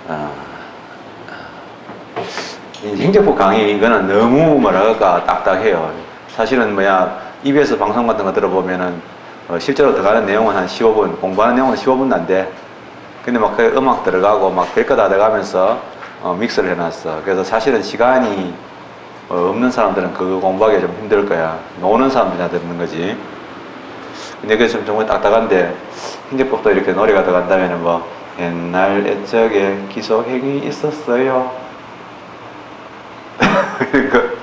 어, 행정법 강의 이거는 너무 뭐랄까 딱딱해요. 사실은 뭐야 EBS 방송 같은 거 들어보면은 실제로 들어가는 내용은 한 15분, 공부하는 내용은 15분도 안 돼. 근데 막 그 음악 들어가고 막 별거 다 들어가면서 믹스를 해놨어. 그래서 사실은 시간이 없는 사람들은 그거 공부하기 좀 힘들 거야. 노는 사람들이나 듣는 거지. 근데 그게 좀 정말 딱딱한데 행정법도 이렇게 노래가 들어간다면은 뭐 옛날 옛적에 기속행위 있었어요. 그러니까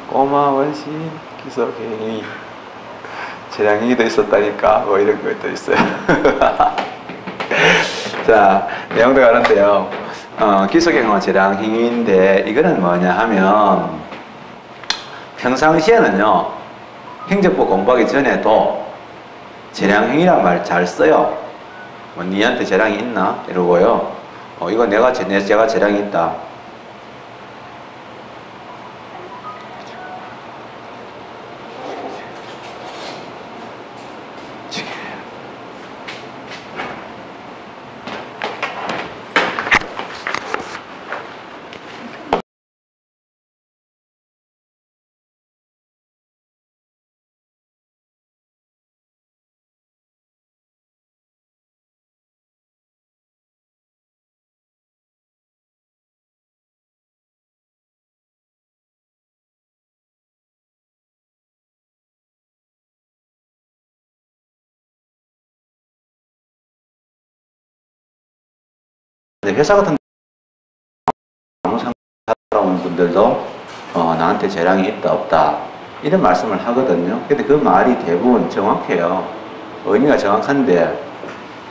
꼬마 원신 기속행위 재량행위도 있었다니까 뭐 이런 것도 있어요. 자, 내용도 가는데요. 기속행위와 재량행위인데 이거는 뭐냐 하면 평상시에는요 행정법 공부하기 전에도 재량행위란 말 잘 써요. 뭐 니한테 재량이 있나? 이러고요. 이거 제가 재량이 있다. 회사 같은 아무 상관없는 분들도 나한테 재량이 있다 없다 이런 말씀을 하거든요. 근데 그 말이 대부분 정확해요. 의미가 정확한데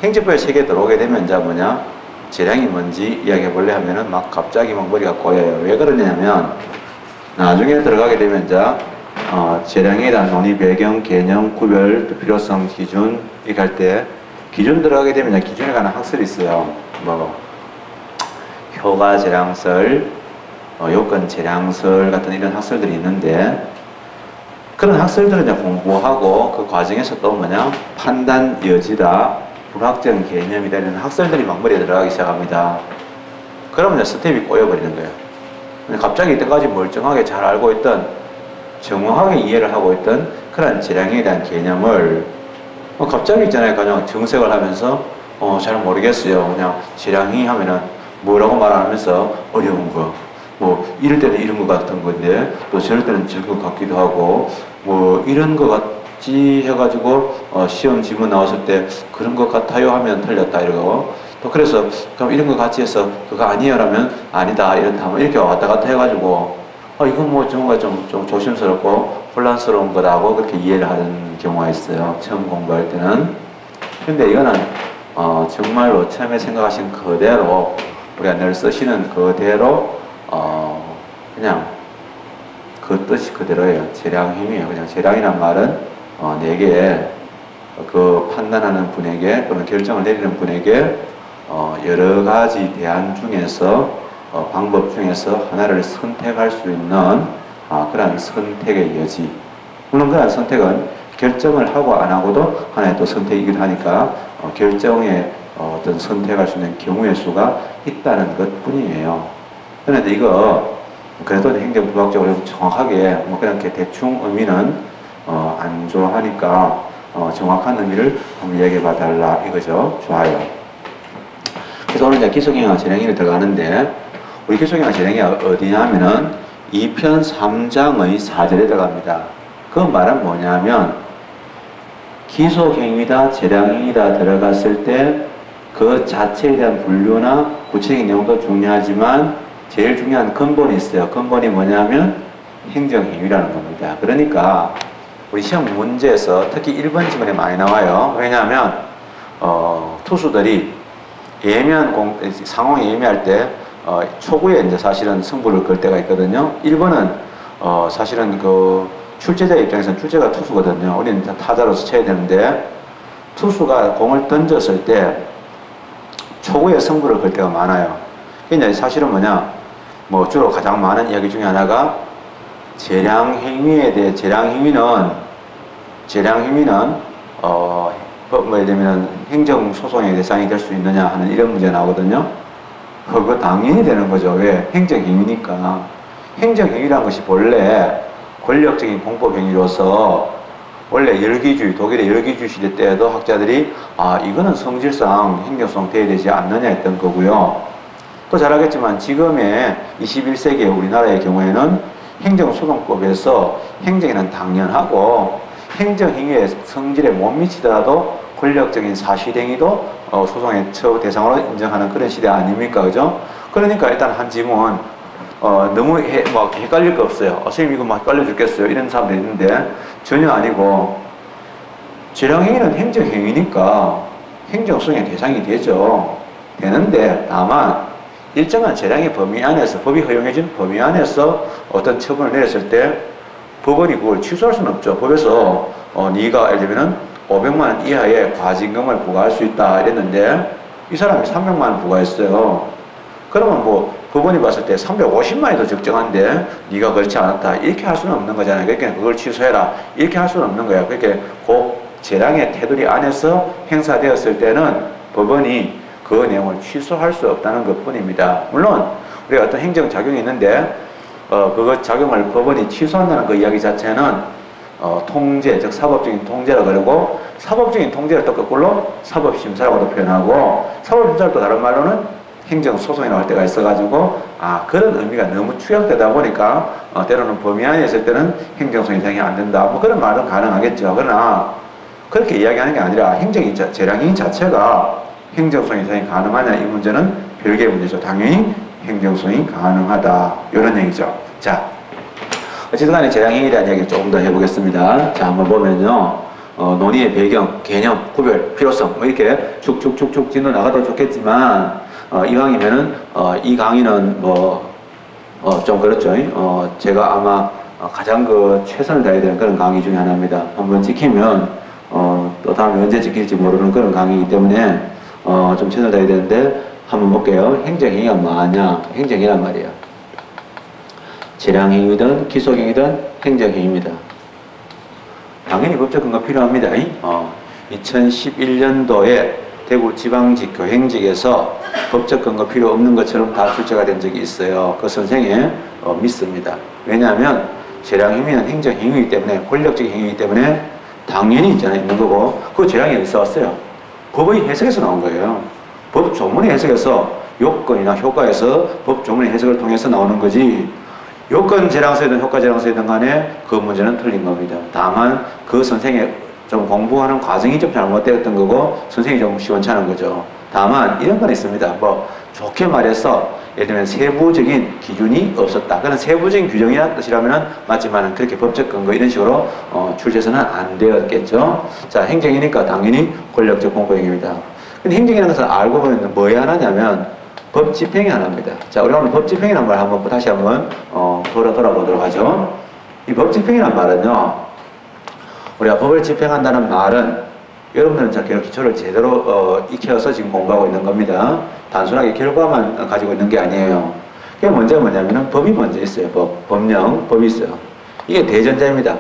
행정법의 세계에 들어오게 되면 이제 뭐냐 재량이 뭔지 이야기해 볼래 하면은 막 갑자기 막 머리가 꼬여요. 왜 그러냐면 나중에 들어가게 되면 이제 재량에 대한 논의 배경, 개념, 구별, 필요성, 기준 이렇게 할 때 기준 들어가게 되면 기준에 관한 학설이 있어요. 뭐 효과 재량설, 요건 재량설 같은 이런 학설들이 있는데 그런 학설들은 이제 공부하고 그 과정에서 또 뭐냐 판단 여지다, 불확정 개념이다 이런 학설들이 막 머리에 들어가기 시작합니다. 그러면 이제 스텝이 꼬여버리는 거예요. 갑자기 이때까지 멀쩡하게 잘 알고 있던 정확하게 이해를 하고 있던 그런 재량에 대한 개념을 갑자기 있잖아요. 그냥 정색을 하면서 잘 모르겠어요. 그냥 재량이 하면은 뭐라고 말하면서 어려운 거, 뭐 이럴 때는 이런 것 같은 건데 또 저럴 때는 저런 것 같기도 하고 뭐 이런 것 같지 해가지고 시험 지문 나왔을 때 그런 것 같아요 하면 틀렸다 이러고 또 그래서 그럼 이런 것 같이 해서 그거 아니에요 라면 아니다 이렇다 뭐 이렇게 왔다 갔다 해가지고 이건 뭐 정말 좀 조심스럽고 혼란스러운 거다고 그렇게 이해를 하는 경우가 있어요. 처음 공부할 때는. 근데 이거는 정말로 처음에 생각하신 그대로 우리가 늘 쓰시는 그대로 그냥 그 뜻이 그대로예요. 재량힘이에요. 그냥 재량이란 말은 내게 그 판단하는 분에게 또는 결정을 내리는 분에게 여러 가지 대안 중에서 방법 중에서 하나를 선택할 수 있는 그런 선택의 여지. 물론 그런 선택은 결정을 하고 안 하고도 하나의 또 선택이기도 하니까 결정에 어떤 선택할 수 있는 경우의 수가 있다는 것 뿐이에요. 그런데 이거 그래도 행정부학적으로 정확하게 뭐 그냥 이렇게 대충 의미는 안 좋아하니까 정확한 의미를 한번 얘기해 봐 달라 이거죠. 좋아요. 그래서 오늘 이제 기속행위와 재량행위를 들어가는데 우리 기속행위와 재량행위가 어디냐면은 2편 3장의 4절에 들어갑니다. 그 말은 뭐냐면 기속행위다 재량행위다 들어갔을 때 그 자체에 대한 분류나 구체적인 내용도 중요하지만 제일 중요한 근본이 있어요. 근본이 뭐냐면 행정행위라는 겁니다. 그러니까 우리 시험 문제에서 특히 1번 지문에 많이 나와요. 왜냐하면 투수들이 상황이 예민할 때 초구에 이제 사실은 승부를 걸 때가 있거든요. 1번은 사실은 그 출제자 입장에서는 출제가 투수거든요. 우리는 타자로서 쳐야 되는데 투수가 공을 던졌을 때 초구에 승부를 걸 때가 많아요. 그러니까 사실은 뭐냐, 뭐 주로 가장 많은 이야기 중에 하나가 재량행위에 대해 재량행위는 뭐 예를 들면 행정소송의 대상이 될 수 있느냐 하는 이런 문제 나오거든요. 그거 당연히 되는 거죠. 왜? 행정행위니까. 행정행위라는 것이 본래 권력적인 공법행위로서 원래 열기주의, 독일의 열기주의 시대 때에도 학자들이 이거는 성질상 행정소송 돼야 되지 않느냐 했던 거고요. 또 잘 알겠지만 지금의 21세기의 우리나라의 경우에는 행정소송법에서 행정에는 당연하고 행정행위의 성질에 못 미치더라도 권력적인 사실행위도 소송의 처우 대상으로 인정하는 그런 시대 아닙니까? 그죠? 그러니까 일단 한 지문 너무 막 헷갈릴 거 없어요. 선생님 이거 막 헷갈려 죽겠어요. 이런 사람들이 있는데 전혀 아니고 재량행위는 행정행위니까 행정소송의 대상이 되죠. 되는데 다만 일정한 재량의 범위 안에서 법이 허용해준 범위 안에서 어떤 처분을 내렸을 때 법원이 그걸 취소할 수는 없죠. 법에서 네가 예를 들면 500만 원 이하의 과징금을 부과할 수 있다 이랬는데 이 사람이 300만 원 부과했어요. 그러면 뭐 법원이 봤을 때 350만 원이 더 적정한데 네가 그렇지 않았다 이렇게 할 수는 없는 거잖아요. 그러니까 그걸 취소해라 이렇게 할 수는 없는 거예요. 그러니까 그 재량의 테두리 안에서 행사되었을 때는 법원이 그 내용을 취소할 수 없다는 것 뿐입니다. 물론 우리가 어떤 행정작용이 있는데 그거 작용을 법원이 취소한다는 그 이야기 자체는 통제, 즉 사법적인 통제라 그러고 사법적인 통제를 또 거꾸로 사법심사라고도 표현하고 사법심사를 또 다른 말로는 행정소송이라고 할 때가 있어가지고 그런 의미가 너무 축약되다 보니까 때로는 범위 안에 있을 때는 행정소송이 대상이 안 된다 뭐 그런 말은 가능하겠죠. 그러나 그렇게 이야기하는 게 아니라 재량행위 자체가 행정소송이 대상이 가능하냐 이 문제는 별개의 문제죠. 당연히 행정소송이 가능하다 이런 얘기죠. 자, 어쨌든 간에 재량행위에 대한 이야기를 조금 더 해보겠습니다. 자, 한번 보면요. 논의의 배경, 개념, 구별, 필요성 뭐 이렇게 쭉쭉쭉쭉 진도 나가도 좋겠지만 이왕이면은 이 강의는 좀 그렇죠. 제가 아마 가장 최선을 다해야 되는 그런 강의 중에 하나입니다. 한번 지키면 또 다음에 언제 지킬지 모르는 그런 강의이기 때문에 좀 최선을 다해야 되는데 한번 볼게요. 행정행위가 뭐냐? 행정이란 말이에요. 재량행위든 기소행위든 행정행위입니다. 당연히 법적 근거 필요합니다. 2011년도에 대구지방직교행직에서 법적 근거 필요 없는 것처럼 다 출제가 된 적이 있어요. 그 선생에 믿습니다. 왜냐하면 재량행위는 행정행위이기 때문에 권력적인 행위이기 때문에 당연히 있는 거고 그 재량이 어디서 왔어요? 법의 해석에서 나온 거예요. 법 조문의 해석에서 요건이나 효과에서 법 조문의 해석을 통해서 나오는 거지 요건 재량서이든 효과 재량서이든 간에 그 문제는 틀린 겁니다. 다만 그 선생의 좀 공부하는 과정이 좀 잘못되었던 거고 선생이 좀 시원찮은 거죠. 다만 이런 건 있습니다. 좋게 말해서 예를 들면 세부적인 기준이 없었다. 그런 세부적인 규정이라는 뜻이라면 맞지만 그렇게 법적 근거 이런 식으로 출제해서는 안 되었겠죠. 자, 행정이니까 당연히 권력적 공포행위입니다. 근데 행정이라는 것을 알고 보면 뭐에 하나냐면 법 집행에 하나입니다. 자, 우리 오늘 법 집행이라는 말 한번 다시 한번 돌아보도록 하죠. 이 법 집행이라는 말은요, 우리가 법을 집행한다는 말은 여러분들은 자, 기초를 제대로 익혀서 지금 공부하고 있는 겁니다. 단순하게 결과만 가지고 있는 게 아니에요. 그게 먼저 뭐냐면은 법이 먼저 있어요. 법령, 법이 있어요. 이게 대전제입니다.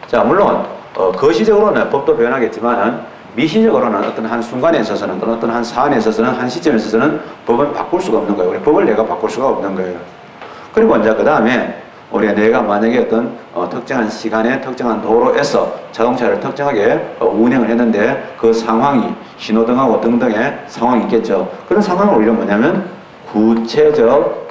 자, 물론 거시적으로는 법도 변하겠지만 미시적으로는 어떤 한 순간에 있어서는 또는 어떤 한 사안에 있어서는 한 시점에 있어서는 법을 바꿀 수가 없는 거예요. 우리 법을 내가 바꿀 수가 없는 거예요. 그리고 이제 그 다음에 우리가 내가 만약에 어떤 특정한 시간에 특정한 도로에서 자동차를 특정하게 운행을 했는데 그 상황이 신호등하고 등등의 상황이 있겠죠. 그런 상황을 우리가 뭐냐면 구체적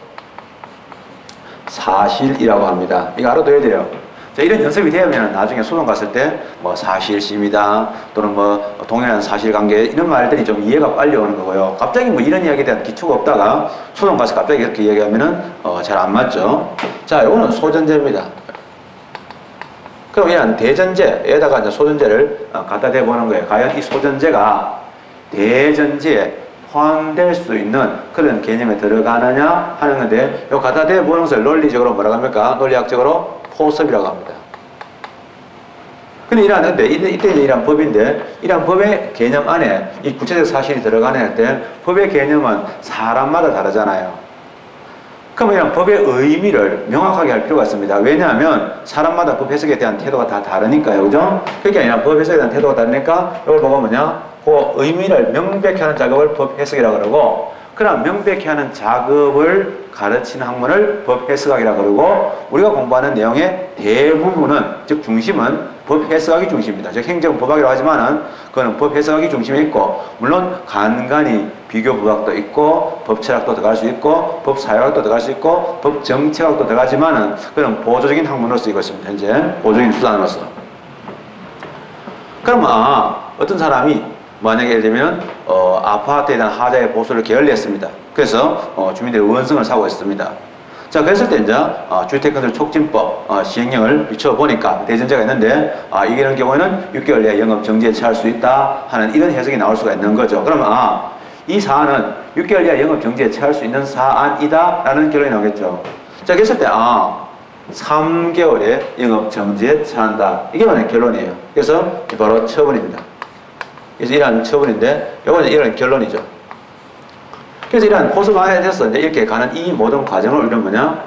사실이라고 합니다. 이거 알아둬야 돼요. 자, 이런 연습이 되면 나중에 소송 갔을 때 사실심이다 또는 동일한 사실관계 이런 말들이 좀 이해가 빨리 오는 거고요. 갑자기 이런 이야기에 대한 기초가 없다가 소송 가서 갑자기 이렇게 얘기하면은 잘 안 맞죠. 자, 이거는 소전제입니다. 그럼 이런 대전제에다가 이제 소전제를 갖다 대보는 거예요. 과연 이 소전제가 대전제에 포함될 수 있는 그런 개념에 들어가느냐 하는 건데, 요 갖다 대보는 것을 논리적으로 뭐라고 합니까? 논리학적으로 포섭이라고 합니다. 근데 이때 이런 법인데, 이런 법의 개념 안에 이 구체적 사실이 들어가는 할 때, 법의 개념은 사람마다 다르잖아요. 그러면 이런 법의 의미를 명확하게 할 필요가 있습니다. 왜냐하면 사람마다 법 해석에 대한 태도가 다 다르니까요. 그죠? 그게 아니라 법 해석에 대한 태도가 다르니까 이걸 보고 뭐냐? 그 의미를 명백히 하는 작업을 법 해석이라고 그러고, 그럼 명백히 하는 작업을 가르치는 학문을 법 해석학이라고 그러고, 우리가 공부하는 내용의 대부분은, 즉 중심은 법 해석학이 중심입니다. 즉 행정법학이라고 하지만은 그거는 법 해석학이 중심에 있고, 물론 간간히 비교법학도 있고, 법철학도 들어갈 수 있고, 법사회학도 들어갈 수 있고, 법정책학도 들어가지만은 그건 보조적인 학문으로서 이고 있습니다. 현재 보조적인 수단으로서. 그러면 어떤 사람이 만약에 예를 들면 아파트에 대한 하자의 보수를 게을리했습니다. 그래서 주민들이 원성을 사고 있습니다. 자, 그랬을 때 이제 주택건설 촉진법 시행령을 비춰보니까 대전제가 있는데 이런 경우에는 6개월 내에 영업 정지에 처할 수 있다 하는 이런 해석이 나올 수가 있는 거죠. 그러면 이 사안은 6개월 내에 영업 정지에 처할 수 있는 사안이다 라는 결론이 나오겠죠. 자, 그랬을 때 3개월에 영업 정지에 처한다, 이게 만약 결론이에요. 그래서 바로 처분입니다. 그래서 이러한 처분인데, 이거는 이런 결론이죠. 그래서 이러한 포섭 안에 대해서 이제 이렇게 가는 이 모든 과정을 우리는 뭐냐?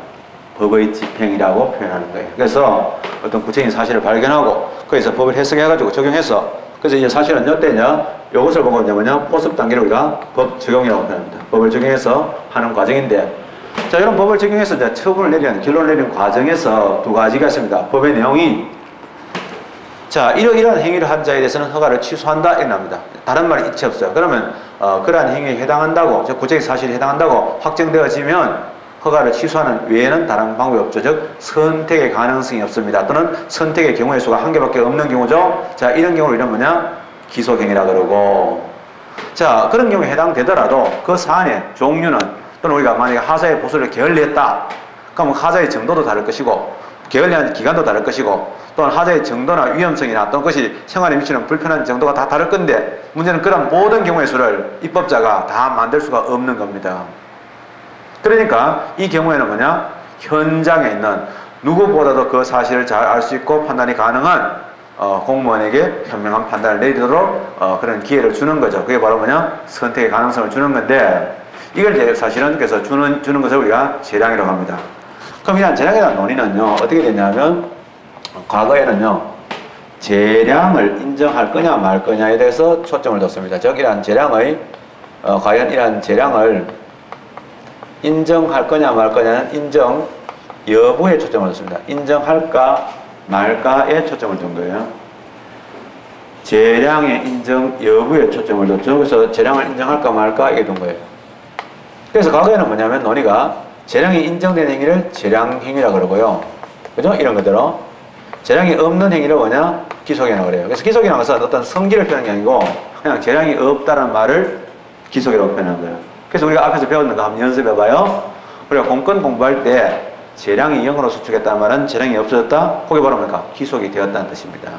법의 집행이라고 표현하는 거예요. 그래서 어떤 구체적인 사실을 발견하고, 거기서 법을 해석해가지고 적용해서, 그래서 이제 사실은 이때냐? 이것을 보고 이제 뭐냐? 포섭 단계를 우리가 법 적용이라고 표현합니다. 법을 적용해서 하는 과정인데, 자, 이런 법을 적용해서 이제 처분을 내리는, 결론을 내리는 과정에서 두 가지가 있습니다. 법의 내용이, 자, 이러이러한 행위를 한 자에 대해서는 허가를 취소한다, 이렇게 나옵니다. 다른 말이 이치 없어요. 그러면 그러한 행위에 해당한다고, 구체적 사실에 해당한다고 확정되어지면 허가를 취소하는 외에는 다른 방법이 없죠. 즉 선택의 가능성이 없습니다. 또는 선택의 경우의 수가 한 개밖에 없는 경우죠. 자, 이런 경우를 이런 뭐냐? 기소행위라 그러고, 자, 그런 경우에 해당되더라도 그 사안의 종류는, 또는 우리가 만약에 하자의 보수를 게을리했다, 그러면 하자의 정도도 다를 것이고, 게을리한 기간도 다를 것이고, 또는 하자의 정도나 위험성이나 어떤 것이 생활에 미치는 불편한 정도가 다 다를 건데, 문제는 그런 모든 경우의 수를 입법자가 다 만들 수가 없는 겁니다. 그러니까 이 경우에는 뭐냐? 현장에 있는 누구보다도 그 사실을 잘 알 수 있고 판단이 가능한 공무원에게 현명한 판단을 내리도록 그런 기회를 주는 거죠. 그게 바로 뭐냐? 선택의 가능성을 주는 건데, 이걸 이제 사실은 그래서 주는 것을 우리가 재량이라고 합니다. 그럼 이런 재량에 대한 논의는요, 어떻게 됐냐면, 과거에는요, 재량을 인정할 거냐 말 거냐에 대해서 초점을 뒀습니다. 즉, 이러한 재량의, 과연 이러한 재량을 인정할 거냐 말 거냐는 인정 여부에 초점을 뒀습니다. 인정할까 말까에 초점을 둔 거예요. 재량의 인정 여부에 초점을 뒀죠. 그래서 재량을 인정할까 말까 이게 둔 거예요. 그래서 과거에는 뭐냐면 논의가 재량이 인정된 행위를 재량행위라고 그러고요. 그죠? 이런 것대로. 재량이 없는 행위를 뭐냐? 기속이라고 그래요. 그래서 기속이라는 것은 어떤 성질을 표현한 게 아니고 그냥 재량이 없다는 말을 기속이라고 표현한 거예요. 그래서 우리가 앞에서 배웠는 거 한번 연습해봐요. 우리가 공권 공부할 때 재량이 0으로 수축했다는 말은 재량이 없어졌다? 그게 바로 뭡니까? 기속이 되었다는 뜻입니다.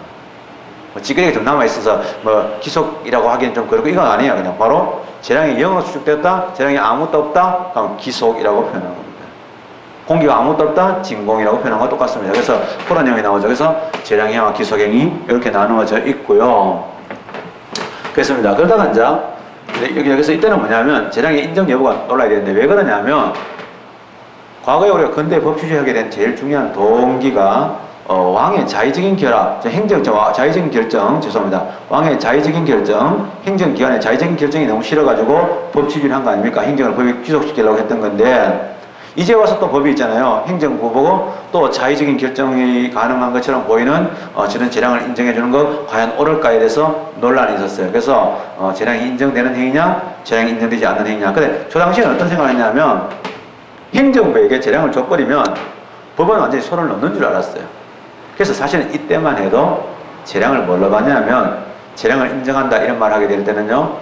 뭐 찌그레기 좀 남아있어서 뭐 기속이라고 하기엔 좀 그렇고 이건 아니에요. 그냥 바로 재량이 0으로 수축되었다? 재량이 아무것도 없다? 그럼 기속이라고 표현하는 겁니다. 공기가 아무것도 없다? 진공이라고 표현한 거 똑같습니다. 그래서 그런 내용이 나오죠. 그래서 재량행위와 기속행위 이렇게 나누어져 있고요. 그렇습니다. 그러다가 이제 여기서 이때는 뭐냐면 재량의 인정 여부가 놀라야 되는데 왜 그러냐면 과거에 우리가 근대 법 취재하게 된 제일 중요한 동기가 왕의 자의적인 결합, 자의적인 결정, 죄송합니다. 왕의 자의적인 결정, 행정기관의 자의적인 결정이 너무 싫어가지고 법 취지를 한 거 아닙니까? 행정을 법에 귀속시키려고 했던 건데 이제 와서 또 법이 있잖아요. 행정부 보고 또 자의적인 결정이 가능한 것처럼 보이는 저런 재량을 인정해 주는 거 과연 옳을까에 대해서 논란이 있었어요. 그래서 재량이 인정되는 행위냐, 재량이 인정되지 않는 행위냐. 근데 저 당시에는 어떤 생각을 했냐면 행정부에게 재량을 줘버리면 법은 완전히 손을 놓는 줄 알았어요. 그래서 사실은 이때만 해도 재량을 뭘로 봤냐면 재량을 인정한다 이런 말을 하게 될 때는요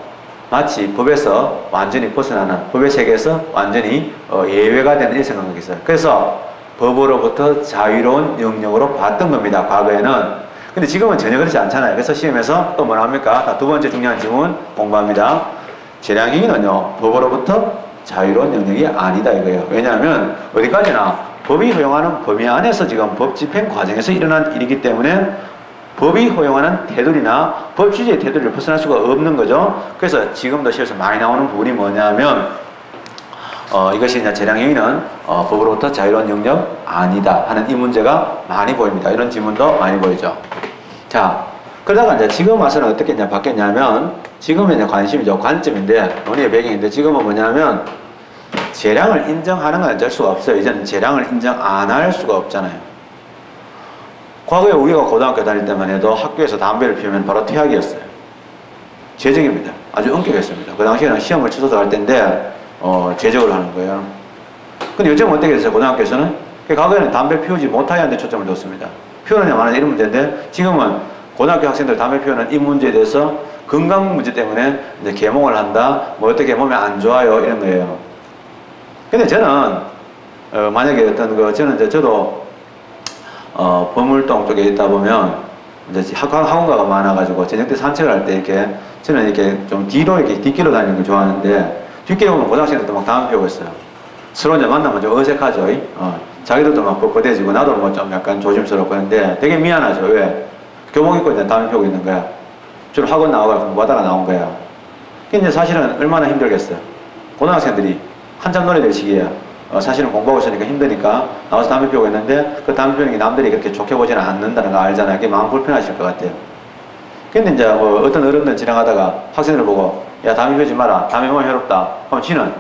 마치 법에서 완전히 벗어나는 법의 세계에서 완전히 예외가 되는 이 생각이 있어요. 그래서 법으로부터 자유로운 영역으로 봤던 겁니다. 과거에는. 근데 지금은 전혀 그렇지 않잖아요. 그래서 시험에서 또 뭐라 합니까? 두 번째 중요한 질문 공부합니다. 재량행위는요 법으로부터 자유로운 영역이 아니다 이거예요. 왜냐하면 어디까지나 법이 허용하는 범위 안에서 지금 법 집행 과정에서 일어난 일이기 때문에 법이 허용하는 테두리나 법 취지의 테두리를 벗어날 수가 없는 거죠. 그래서 지금도 시에서 많이 나오는 부분이 뭐냐면 이것이 이제 재량 행위는 법으로부터 자유로운 영역 아니다 하는 이 문제가 많이 보입니다. 이런 질문도 많이 보이죠. 자, 그러다가 이제 지금 와서는 어떻게 이제 바뀌었냐면, 지금은 이제 관심이죠. 관점인데, 논의의 배경인데, 지금은 뭐냐면, 재량을 인정하는 건 어쩔 수가 없어요. 이제는 재량을 인정 안 할 수가 없잖아요. 과거에 우리가 고등학교 다닐 때만 해도 학교에서 담배를 피우면 바로 퇴학이었어요. 제적입니다. 아주 엄격했습니다. 그 당시에는 시험을 치러서 갈 때인데, 제적을 하는 거예요. 근데 요즘은 어떻게 됐어요? 고등학교에서는? 과거에는 담배 피우지 못하게 하는 데 초점을 뒀습니다. 피우느냐 마느냐 이런 문제인데, 지금은 고등학교 학생들 담배 피우는 이 문제에 대해서 건강 문제 때문에 이제 계몽을 한다, 뭐 어떻게 몸에 안 좋아요, 이런 거예요. 근데 저는, 만약에 저도, 범울동 쪽에 있다 보면, 이제 학원가가 많아가지고, 저녁 때 산책을 할 때 이렇게, 저는 이렇게 좀 뒤로 이렇게 뒷길로 다니는 걸 좋아하는데, 뒷길에 보면 고등학생들도 막 담배 피우고 있어요. 서로 이제 만나면 좀 어색하죠. 자기들도 막 뻣뻣해지고, 나도 뭐 좀 약간 조심스럽고 하는데, 되게 미안하죠. 왜? 교복 입고 이제 담배 피우고 있는 거야. 주로 학원 나와서 공부하다가 나온 거야. 근데 사실은 얼마나 힘들겠어요. 고등학생들이 한참 노래 될 시기에요. 사실은 공부하고 있으니까 힘드니까 나와서 담배 피우고 있는데, 그 담배 피우는 게 남들이 그렇게 좋게 보지는 않는다는 거 알잖아요. 그게 마음 불편하실 것 같아요. 근데 이제 뭐 어떤 어른들 지나가다가 학생들을 보고, 야, 담배 피우지 마라. 담배 보면 해롭다. 그럼 지는.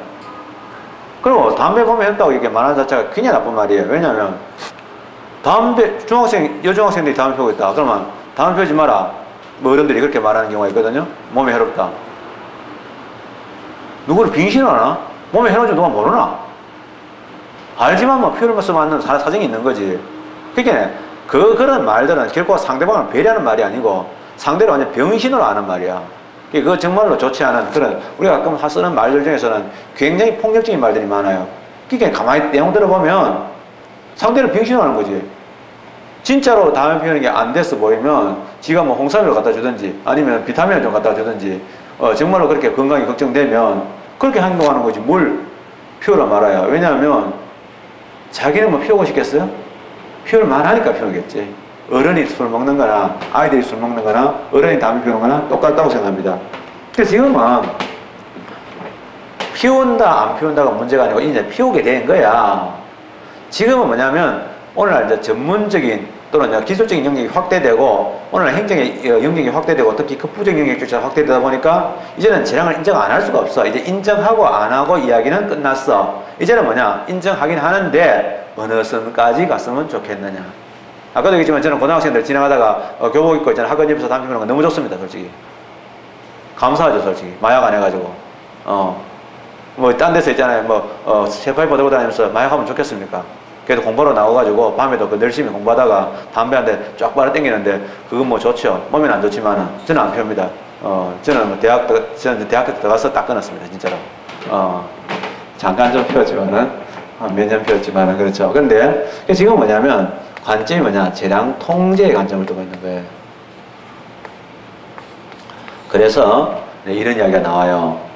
그리고 담배 보면 해롭다고 이렇게 말하는 자체가 굉장히 나쁜 말이에요. 왜냐하면, 여중학생들이 담배 피우고 있다. 그러면 담배 피우지 마라. 뭐 어른들이 그렇게 말하는 경우가 있거든요. 몸에 해롭다. 누구를 빙신을 하나? 몸에 해로운 줄 누가 모르나? 알지만 뭐 피우면서 맞는 사정이 있는 거지. 그러니까 그런 말들은 결코 상대방을 배려하는 말이 아니고 상대를 완전 병신으로 하는 말이야. 그거 정말로 좋지 않은 그런, 우리가 가끔 쓰는 말들 중에서는 굉장히 폭력적인 말들이 많아요. 그러니까 가만히 내용 들어보면 상대를 병신으로 하는 거지. 진짜로 담배 피우는 게 안 돼서 보이면 지가 뭐 홍삼을 갖다 주든지 아니면 비타민을 좀 갖다 주든지 정말로 그렇게 건강이 걱정되면 그렇게 행동하는 거지 뭘 피우라 말아요. 왜냐하면 자기는 뭐 피우고 싶겠어요? 피울 만하니까 피우겠지. 어른이 술 먹는 거나 아이들이 술 먹는 거나 어른이 담배 피우는 거나 똑같다고 생각합니다. 그래서 지금은 피운다 안 피운다가 문제가 아니고 이제 피우게 된 거야. 지금은 뭐냐면 오늘날 이제 전문적인 또는 기술적인 영역이 확대되고 오늘날 행정의 영역이 확대되고 특히 급부적인 영역조차 확대되다 보니까 이제는 재량을 인정 안 할 수가 없어. 이제 인정하고 안 하고 이야기는 끝났어. 이제는 뭐냐? 인정하긴 하는데 어느 선까지 갔으면 좋겠느냐. 아까도 얘기했지만 저는 고등학생들 지나가다가 교복 입고 있잖아요. 학원 옆에서 담배 피우는 거 너무 좋습니다. 솔직히. 감사하죠. 솔직히. 마약 안 해가지고. 뭐 딴 데서 있잖아요. 세파이퍼 들고 다니면서 마약하면 좋겠습니까? 그래도 공부하러 나와가지고 밤에도 그 열심히 공부하다가 담배 한 대 쫙 빨아 당기는데 그건 뭐 좋죠. 몸에는 안 좋지만은 저는 안 피웁니다. 저는 뭐 저는 대학교 때 들어가서 딱 끊었습니다. 진짜로. 잠깐 좀 피웠지만은 몇 년 피웠지만은 그렇죠. 그런데 지금 뭐냐면 관점이 뭐냐? 재량 통제의 관점을 두고 있는 거예요. 그래서 이런 이야기가 나와요.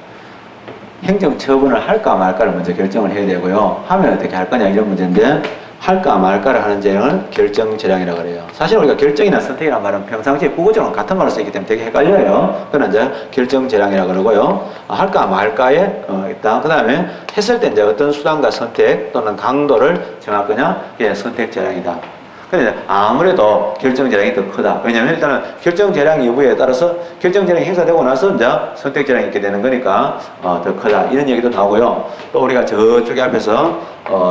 행정처분을 할까 말까를 먼저 결정을 해야 되고요. 하면 어떻게 할 거냐 이런 문제인데 할까 말까를 하는 재량을 결정재량이라고 그래요. 사실 우리가 결정이나 선택이라는 말은 평상시에 국어적으로 같은 말로 쓰이기 때문에 되게 헷갈려요. 그건 이제 결정재량이라고 그러고요. 할까 말까에 있다. 그 다음에 했을 때 이제 어떤 수단과 선택 또는 강도를 정할 거냐? 이게 선택재량이다. 근데 아무래도 결정재량이 더 크다. 왜냐하면 일단은 결정재량 여부에 따라서 결정재량이 행사되고 나서 이제 선택재량이 있게 되는 거니까 더 크다. 이런 얘기도 나오고요. 또 우리가 저쪽에 앞에서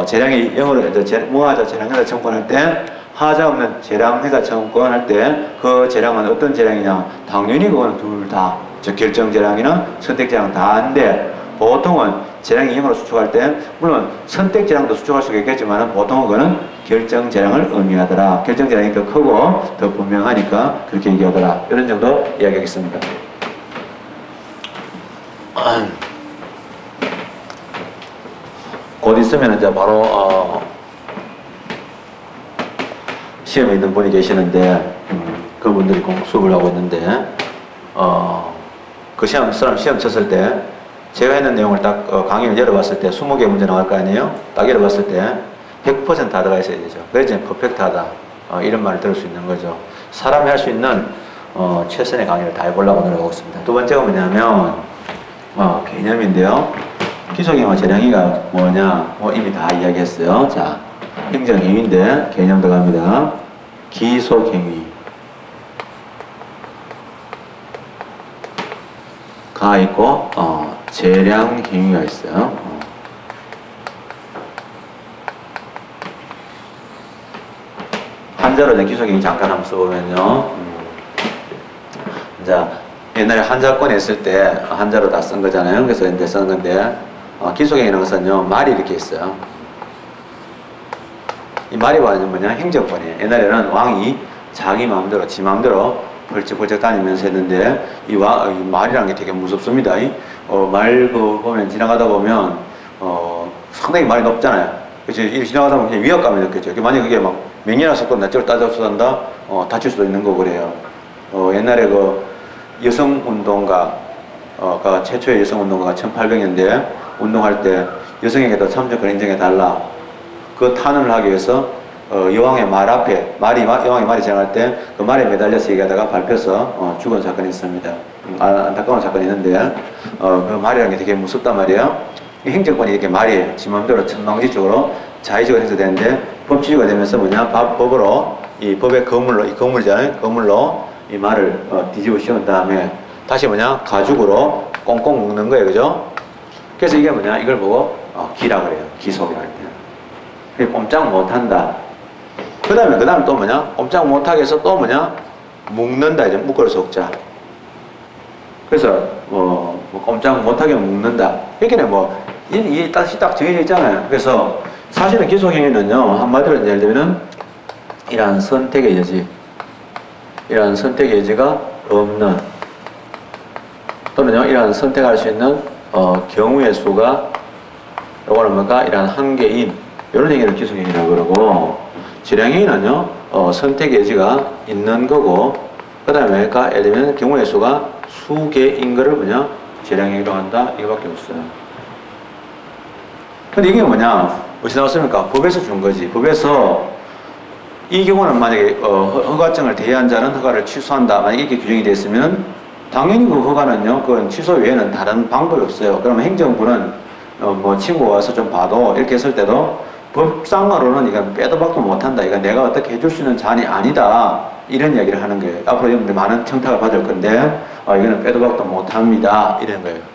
재량이 영어로 무하자 재량회사 청구할 때 하자 없는 재량회사 청구할 때 그 재량은 어떤 재량이냐? 당연히 그거는 둘 다. 즉 결정재량이나 선택재량 다인데 보통은 재량이 영어로 수축할 때 물론 선택재량도 수축할 수 있겠지만 보통은 그거는 결정재량을 의미하더라. 결정재량이 더 크고 더 분명하니까 그렇게 얘기하더라. 이런 정도 이야기하겠습니다. 곧 있으면 이제 바로 시험에 있는 분이 계시는데 그분들이 수업을 하고 있는데 그 시험 쳤을 때 제가 했는 내용을 딱 강의를 열어봤을 때 20개 문제 나올 거 아니에요? 딱 열어봤을 때 100% 다 들어가 있어야 되죠. 그래서 퍼펙트하다. 이런 말을 들을 수 있는 거죠. 사람이 할 수 있는 최선의 강의를 다 해보려고 노력하고 있습니다. 두 번째가 뭐냐면 개념인데요. 기속행위와 재량행위가 뭐냐? 이미 다 이야기했어요. 자, 행정행위인데 개념 들어갑니다. 기속행위 가 있고 재량행위가 있어요. 한자로 이제 기속행위 잠깐 한번 써보면요. 자, 옛날에 한자권에 있을 때 한자로 다 쓴 거잖아요. 그래서 이제 쓴 건데 기속행위라는 것은요 말이 이렇게 있어요. 이 말이 뭐냐? 행정권이에요. 옛날에는 왕이 자기 마음대로 지 마음대로 벌쩍벌쩍 다니면서 했는데 이 말이라는 게 되게 무섭습니다. 말 보면 지나가다 보면 상당히 말이 높잖아요. 그래서 이렇게 지나가다 보면 그냥 위압감이 느껴져요. 만약에 그게 막 맹렬한 속도로 낯짝을 따져서 한다 다칠 수도 있는 거고 그래요. 옛날에 그 여성운동가가 최초의 여성운동가가 1800년대 운동할 때 여성에게도 참정권 인정해달라. 그 탄원을 하기 위해서 여왕의 말 앞에 여왕의 말이 지나갈 때 그 말에 매달려서 얘기하다가 밟혀서 죽은 사건이 있습니다. 안타까운 사건이 있는데 그 말이라는 게 되게 무섭단 말이에요. 행정권이 이렇게 말이에요. 지 마음대로 천방지축으로 자의적으로 행사되는데 법치주의가 되면서 뭐냐? 법으로 이 법의 거물로 이 거물이잖아요. 거물로 이 말을 뒤집어 씌운 다음에 다시 뭐냐? 가죽으로 꽁꽁 묶는 거예요. 그죠? 그래서 이게 뭐냐? 이걸 보고 기라 그래요. 기속이라 할 때. 꼼짝 못한다. 그 다음에 또 뭐냐? 꼼짝 못하게 해서 또 뭐냐? 묶는다. 이제 묶어서 속자. 그래서 꼼짝 못하게 묶는다. 여기는 이 딱 정해져 있잖아요. 그래서 사실은 기속행위는요 한마디로 예를 들면은 이러한 선택의 여지가 없는 또는요 이러한 선택할 수 있는 경우의 수가 요거는 뭔가 이러한 한계인 이런 행위를 기속행위라고 그러고 재량행위는요 선택의 여지가 있는 거고 그 다음에 예를 들면 경우의 수가 수개인 거를 뭐냐 재량행위라고 한다 이거밖에 없어요. 근데 이게 뭐냐 어디서 나왔습니까? 법에서 준 거지. 법에서 이 경우는 만약에 허가증을 대여한 자는 허가를 취소한다. 만약에 이렇게 규정이 됐으면 당연히 그 허가는요 그건 취소 외에는 다른 방법이 없어요. 그러면 행정부는 친구가 와서 좀 봐도 이렇게 했을 때도 법상으로는 이건 빼도 박도 못한다. 이건 내가 어떻게 해줄 수 있는 자안이 아니다. 이런 이야기를 하는 거예요. 앞으로 여러분들 많은 청탁을 받을 건데 이거는 빼도 박도 못합니다. 이런 거예요.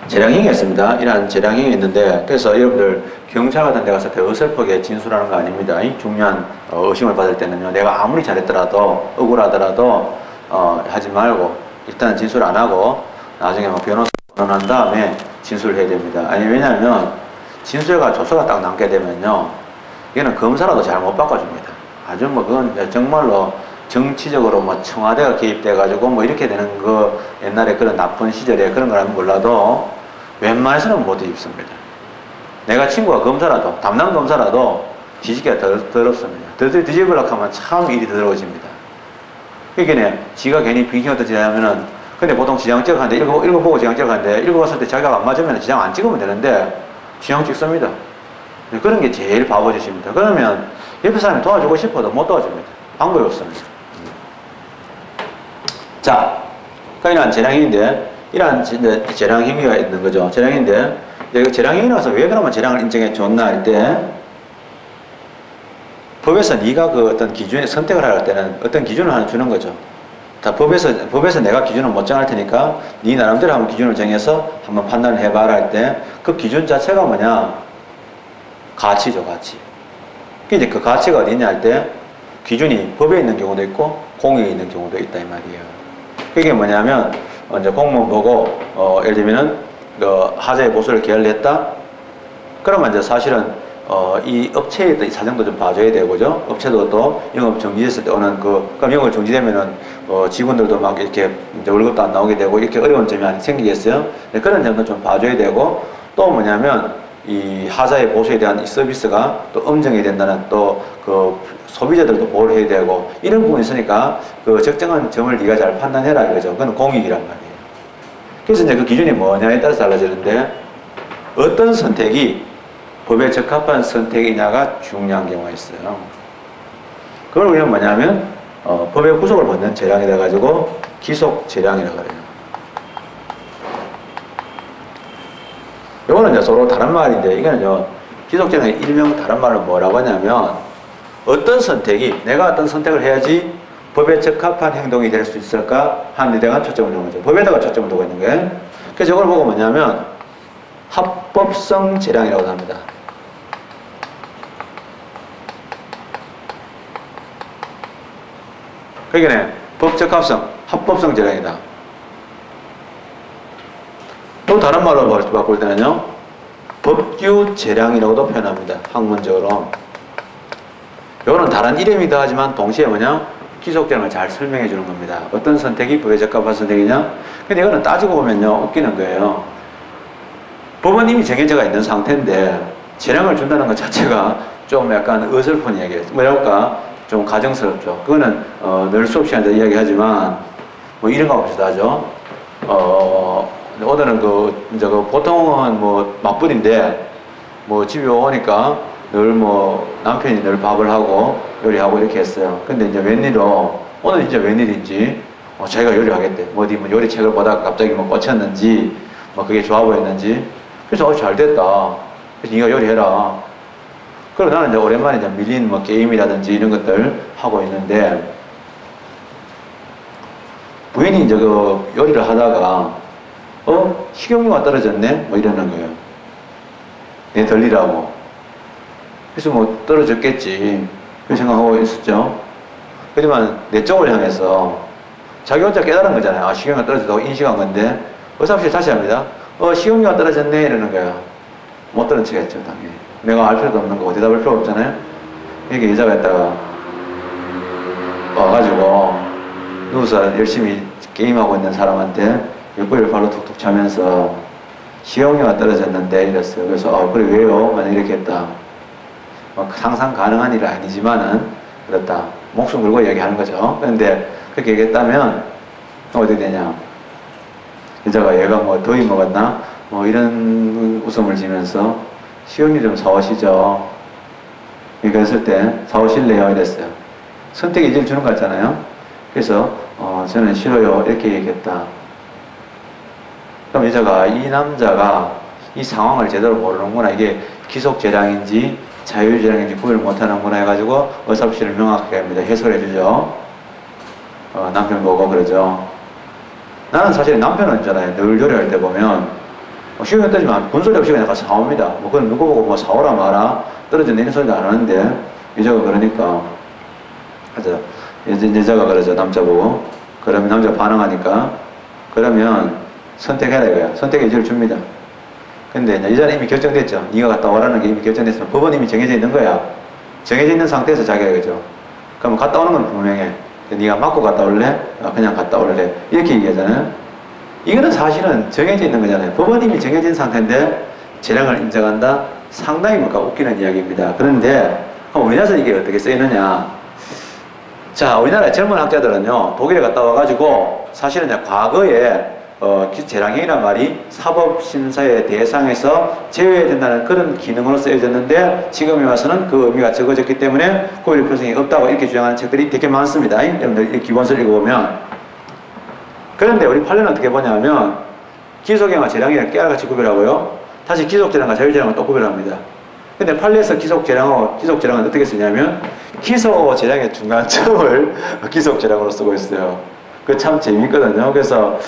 재량행위가 있습니다. 이러한 재량행위 있는데 그래서 여러분들 경찰 같은 데 가서 더 어설프게 진술하는 거 아닙니다. 중요한 의심을 받을 때는요 내가 아무리 잘했더라도 억울하더라도 하지 말고 일단 진술 안 하고 나중에 변호사 논한 다음에 진술을 해야 됩니다. 아니 왜냐하면 진술과 조서가 딱 남게 되면요 이거는 검사라도 잘 못 바꿔줍니다. 아주 그건 정말로 정치적으로 청와대가 개입돼 가지고 이렇게 되는 거 옛날에 그런 나쁜 시절에 그런 거라면 몰라도 웬만해서는 못 뒤집습니다. 내가 친구가 검사라도 담당 검사라도 뒤집기가 더럽습니다. 뒤집으려고 하면 참 일이 더러워집니다. 그러니까 지가 괜히 빙신을 지하면은 근데 보통 지장적 하는데 읽어보고 지장적 하는데 읽어봤을 때 자기가 안 맞으면 지장 안 찍으면 되는데 지장 찍습니다. 그런 게 제일 바보짓입니다. 그러면 옆에 사람이 도와주고 싶어도 못 도와줍니다. 방법이 없습니다. 자, 이러한 재량행위인데 이러한 재량행위가 있는 거죠. 재량행위인데 이거 재량행위라서 왜 그러면 재량을 인정해 줬나 할 때 법에서 네가 그 어떤 기준에 선택을 할 때는 어떤 기준을 하나 주는 거죠. 다 법에서 내가 기준을 못 정할 테니까 네 나름대로 한번 기준을 정해서 한번 판단을 해봐라 할 때 그 기준 자체가 뭐냐 가치죠. 가치. 이제 그 가치가 어디 있냐 할 때 기준이 법에 있는 경우도 있고 공익에 있는 경우도 있다 이 말이에요. 그게 뭐냐면 이제 공무원 보고 예를 들면은 하자의 보수를 계열했다. 그러면 이제 사실은 이 업체의 사정도 좀 봐줘야 되고죠. 업체도 또 영업 정지됐을 때 오는 그럼 영업 정지되면은 직원들도 막 이렇게 이제 월급도 안 나오게 되고 이렇게 어려운 점이 많이 생기겠어요. 네, 그런 점도 좀 봐줘야 되고 또 뭐냐면 이 하자의 보수에 대한 이 서비스가 또 엄정해야 된다는 또 그 소비자들도 보호를 해야 되고 이런 부분이 있으니까 그 적정한 점을 네가 잘 판단해라 이거죠. 그건 공익이란 말이에요. 그래서 이제 그 기준이 뭐냐에 따라서 달라지는데 어떤 선택이 법에 적합한 선택이냐가 중요한 경우가 있어요. 그걸 우리는 뭐냐면 법의 구속을 받는 재량이라 가지고 기속 재량이라고 그래요. 요거는 이제 서로 다른 말인데, 이거는요, 기속재량의 일명 다른 말은 뭐라고 하냐면, 어떤 선택이, 내가 어떤 선택을 해야지 법에 적합한 행동이 될 수 있을까 하는 데 대한 초점을 두는 거죠. 법에다가 초점을 두고 있는 거예요. 그래서 이걸 보고 뭐냐면, 합법성 재량이라고 합니다. 그러니까 법적합성, 합법성 재량이다. 또 다른 말로 바꿀 때는요, 법규 재량이라고도 표현합니다. 학문적으로. 이거는 다른 이름이다 하지만 동시에 뭐냐? 기속재량을 잘 설명해 주는 겁니다. 어떤 선택이 법에 적합한 선택이냐? 근데 이거는 따지고 보면요, 웃기는 거예요. 법은 이미 정해져가 있는 상태인데 재량을 준다는 것 자체가 좀 약간 어설픈 이야기예요. 뭐랄까? 좀 가정스럽죠. 그거는 늘 수업 시간에 이야기하지만 뭐 이런 거 봅시다 하죠. 오늘은 이제 보통은 뭐 맞벌인데 뭐 집에 오니까 늘 뭐 남편이 늘 밥을 하고 요리하고 이렇게 했어요. 근데 이제 웬일로 오늘 진짜 웬일인지 자기가 요리하겠대. 뭐 어디 뭐 요리책을 보다가 갑자기 뭐 꽂혔는지 뭐 그게 좋아 보였는지 그래서 잘 됐다. 그래서 네가 요리해라. 그리고 나는 이제 오랜만에 이제 밀린 뭐 게임이라든지 이런 것들 하고 있는데 부인이 이제 그 요리를 하다가 식용유가 떨어졌네? 뭐 이러는 거예요. 내 덜리라고. 그래서 뭐 떨어졌겠지. 그 생각하고 있었죠. 하지만 내 쪽을 향해서 자기 혼자 깨달은 거잖아요. 아, 식용유가 떨어졌다고 인식한 건데 의사없이 다시 합니다. 식용유가 떨어졌네? 이러는 거야. 못 들은 척했죠, 당연히. 내가 알 필요도 없는 거고 대답할 필요 없잖아요. 이렇게 여자가 있다가 와가지고 누워서 열심히 게임하고 있는 사람한테 옆구리를 발로 툭툭 차면서 식용유가 떨어졌는데 이랬어요. 그래서 그래 왜요? 만약 이렇게 했다. 상상 가능한 일은 아니지만은 그렇다. 목숨 걸고 얘기하는 거죠. 그런데 그렇게 얘기했다면 어떻게 되냐? 여자가 얘가 뭐 더위 먹었나? 뭐 이런 웃음을 지면서 식용유 좀 사오시죠. 이렇게 했을 때 사오실래요? 이랬어요. 선택의 여지를 주는 거 같잖아요. 그래서 저는 싫어요. 이렇게 얘기했다. 그럼 여자가 이 남자가 이 상황을 제대로 모르는구나. 이게 기속재량인지 자율재량인지 구별을 못하는구나 해가지고 의사없이를 명확하게 합니다. 해설해 주죠. 남편 보고 그러죠. 나는 사실 남편은 있잖아요. 늘 요리할 때 보면 식용유 떨어지면 본소리 없이 그냥 가서 사옵니다. 뭐 그건 누구 보고 뭐 사오라 마라 떨어졌네 이런 소리도 안 하는데 여자가 그러니까 그래서 여자가 그러죠. 남자 보고 그러면 남자가 반응하니까 그러면 선택해라 이거야. 선택의 여지를 줍니다. 근데 이제 여자는 이미 결정됐죠. 네가 갔다 오라는 게 이미 결정됐으면 법은 이미 정해져 있는 거야. 정해져 있는 상태에서 자기가 그죠. 그럼 갔다 오는 건 분명해. 네가 맞고 갔다 올래? 그냥 갔다 올래? 이렇게 얘기하잖아요. 이거는 사실은 정해져 있는 거잖아요. 법은 이미 정해진 상태인데 재량을 인정한다? 상당히 뭔가 웃기는 이야기입니다. 그런데 우리나라에서 이게 어떻게 쓰이느냐? 자, 우리나라의 젊은 학자들은요, 독일에 갔다 와가지고 사실은 이제 과거에 재량행위란 말이 사법심사의 대상에서 제외된다는 그런 기능으로 쓰여졌는데 지금에 와서는 그 의미가 적어졌기 때문에 구별 필요성이 없다고 이렇게 주장하는 책들이 되게 많습니다. 여러분들 이 기본서를 읽어보면. 그런데 우리 판례는 어떻게 보냐면 기속재량과 재량행위를 깨알같이 구별하고요. 다시 기속재량과 자율재량을 또 구별합니다. 근데 판례에서 기속재량은 어떻게 쓰냐면 기소재량의 중간점을 기속재량으로 쓰고 있어요. 그 참 재밌거든요. 그래서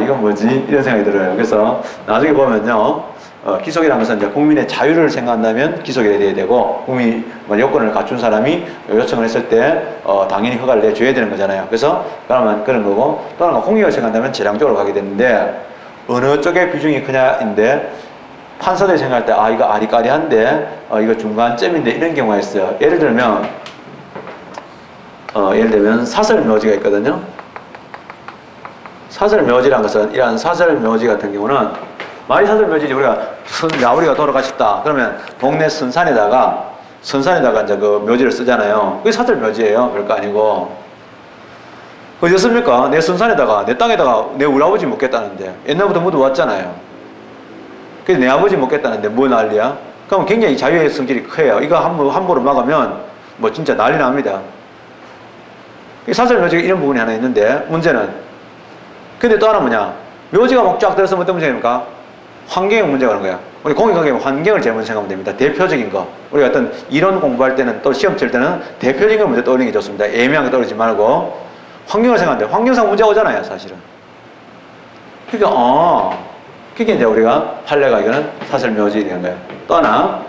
이건 뭐지? 이런 생각이 들어요. 그래서 나중에 보면요. 기속이라는 것은 이제 국민의 자유를 생각한다면 기속이 돼야 되고 국민이 여건을 갖춘 사람이 요청을 했을 때 당연히 허가를 내줘야 되는 거잖아요. 그래서 그러면 그런 거고 또 하나가 공익을 생각한다면 재량 쪽으로 가게 되는데 어느 쪽의 비중이 크냐인데 판사들이 생각할 때 이거 아리까리한데 이거 중간점인데 이런 경우가 있어요. 예를 들면 사설묘지가 있거든요. 사설묘지라는 것은 이러한 사설묘지 같은 경우는 말이 사설묘지지 우리가 야우리가 돌아가셨다 그러면 동네 선산에다가 이제 그 묘지를 쓰잖아요. 그게 사설묘지예요. 별거 아니고 어떻습니까? 내 선산에다가 내 땅에다가 내 우리 아버지 묻겠다는데 옛날부터 묻어왔잖아요. 그래서 내 아버지 묻겠다는데 뭐 난리야? 그럼 굉장히 자유의 성질이 커요. 이거 함부로 막으면 뭐 진짜 난리 납니다. 사설묘지가 이런 부분이 하나 있는데 문제는 근데 또 하나 뭐냐? 묘지가 막 쫙 들어서 어떤 문제입니까? 환경의 문제가 그런 거야. 우리 공익학의 환경을 제일 먼저 생각하면 됩니다. 대표적인 거. 우리가 어떤 이론 공부할 때는 또 시험 칠 때는 대표적인 걸 먼저 떠올리는 게 좋습니다. 애매한 거 떠올리지 말고 환경을 생각하면 돼요. 환경상 문제가 오잖아요, 사실은. 그러니까 그게 이제 우리가 판례가 이거는 사설묘지 되는 거예요. 또 하나,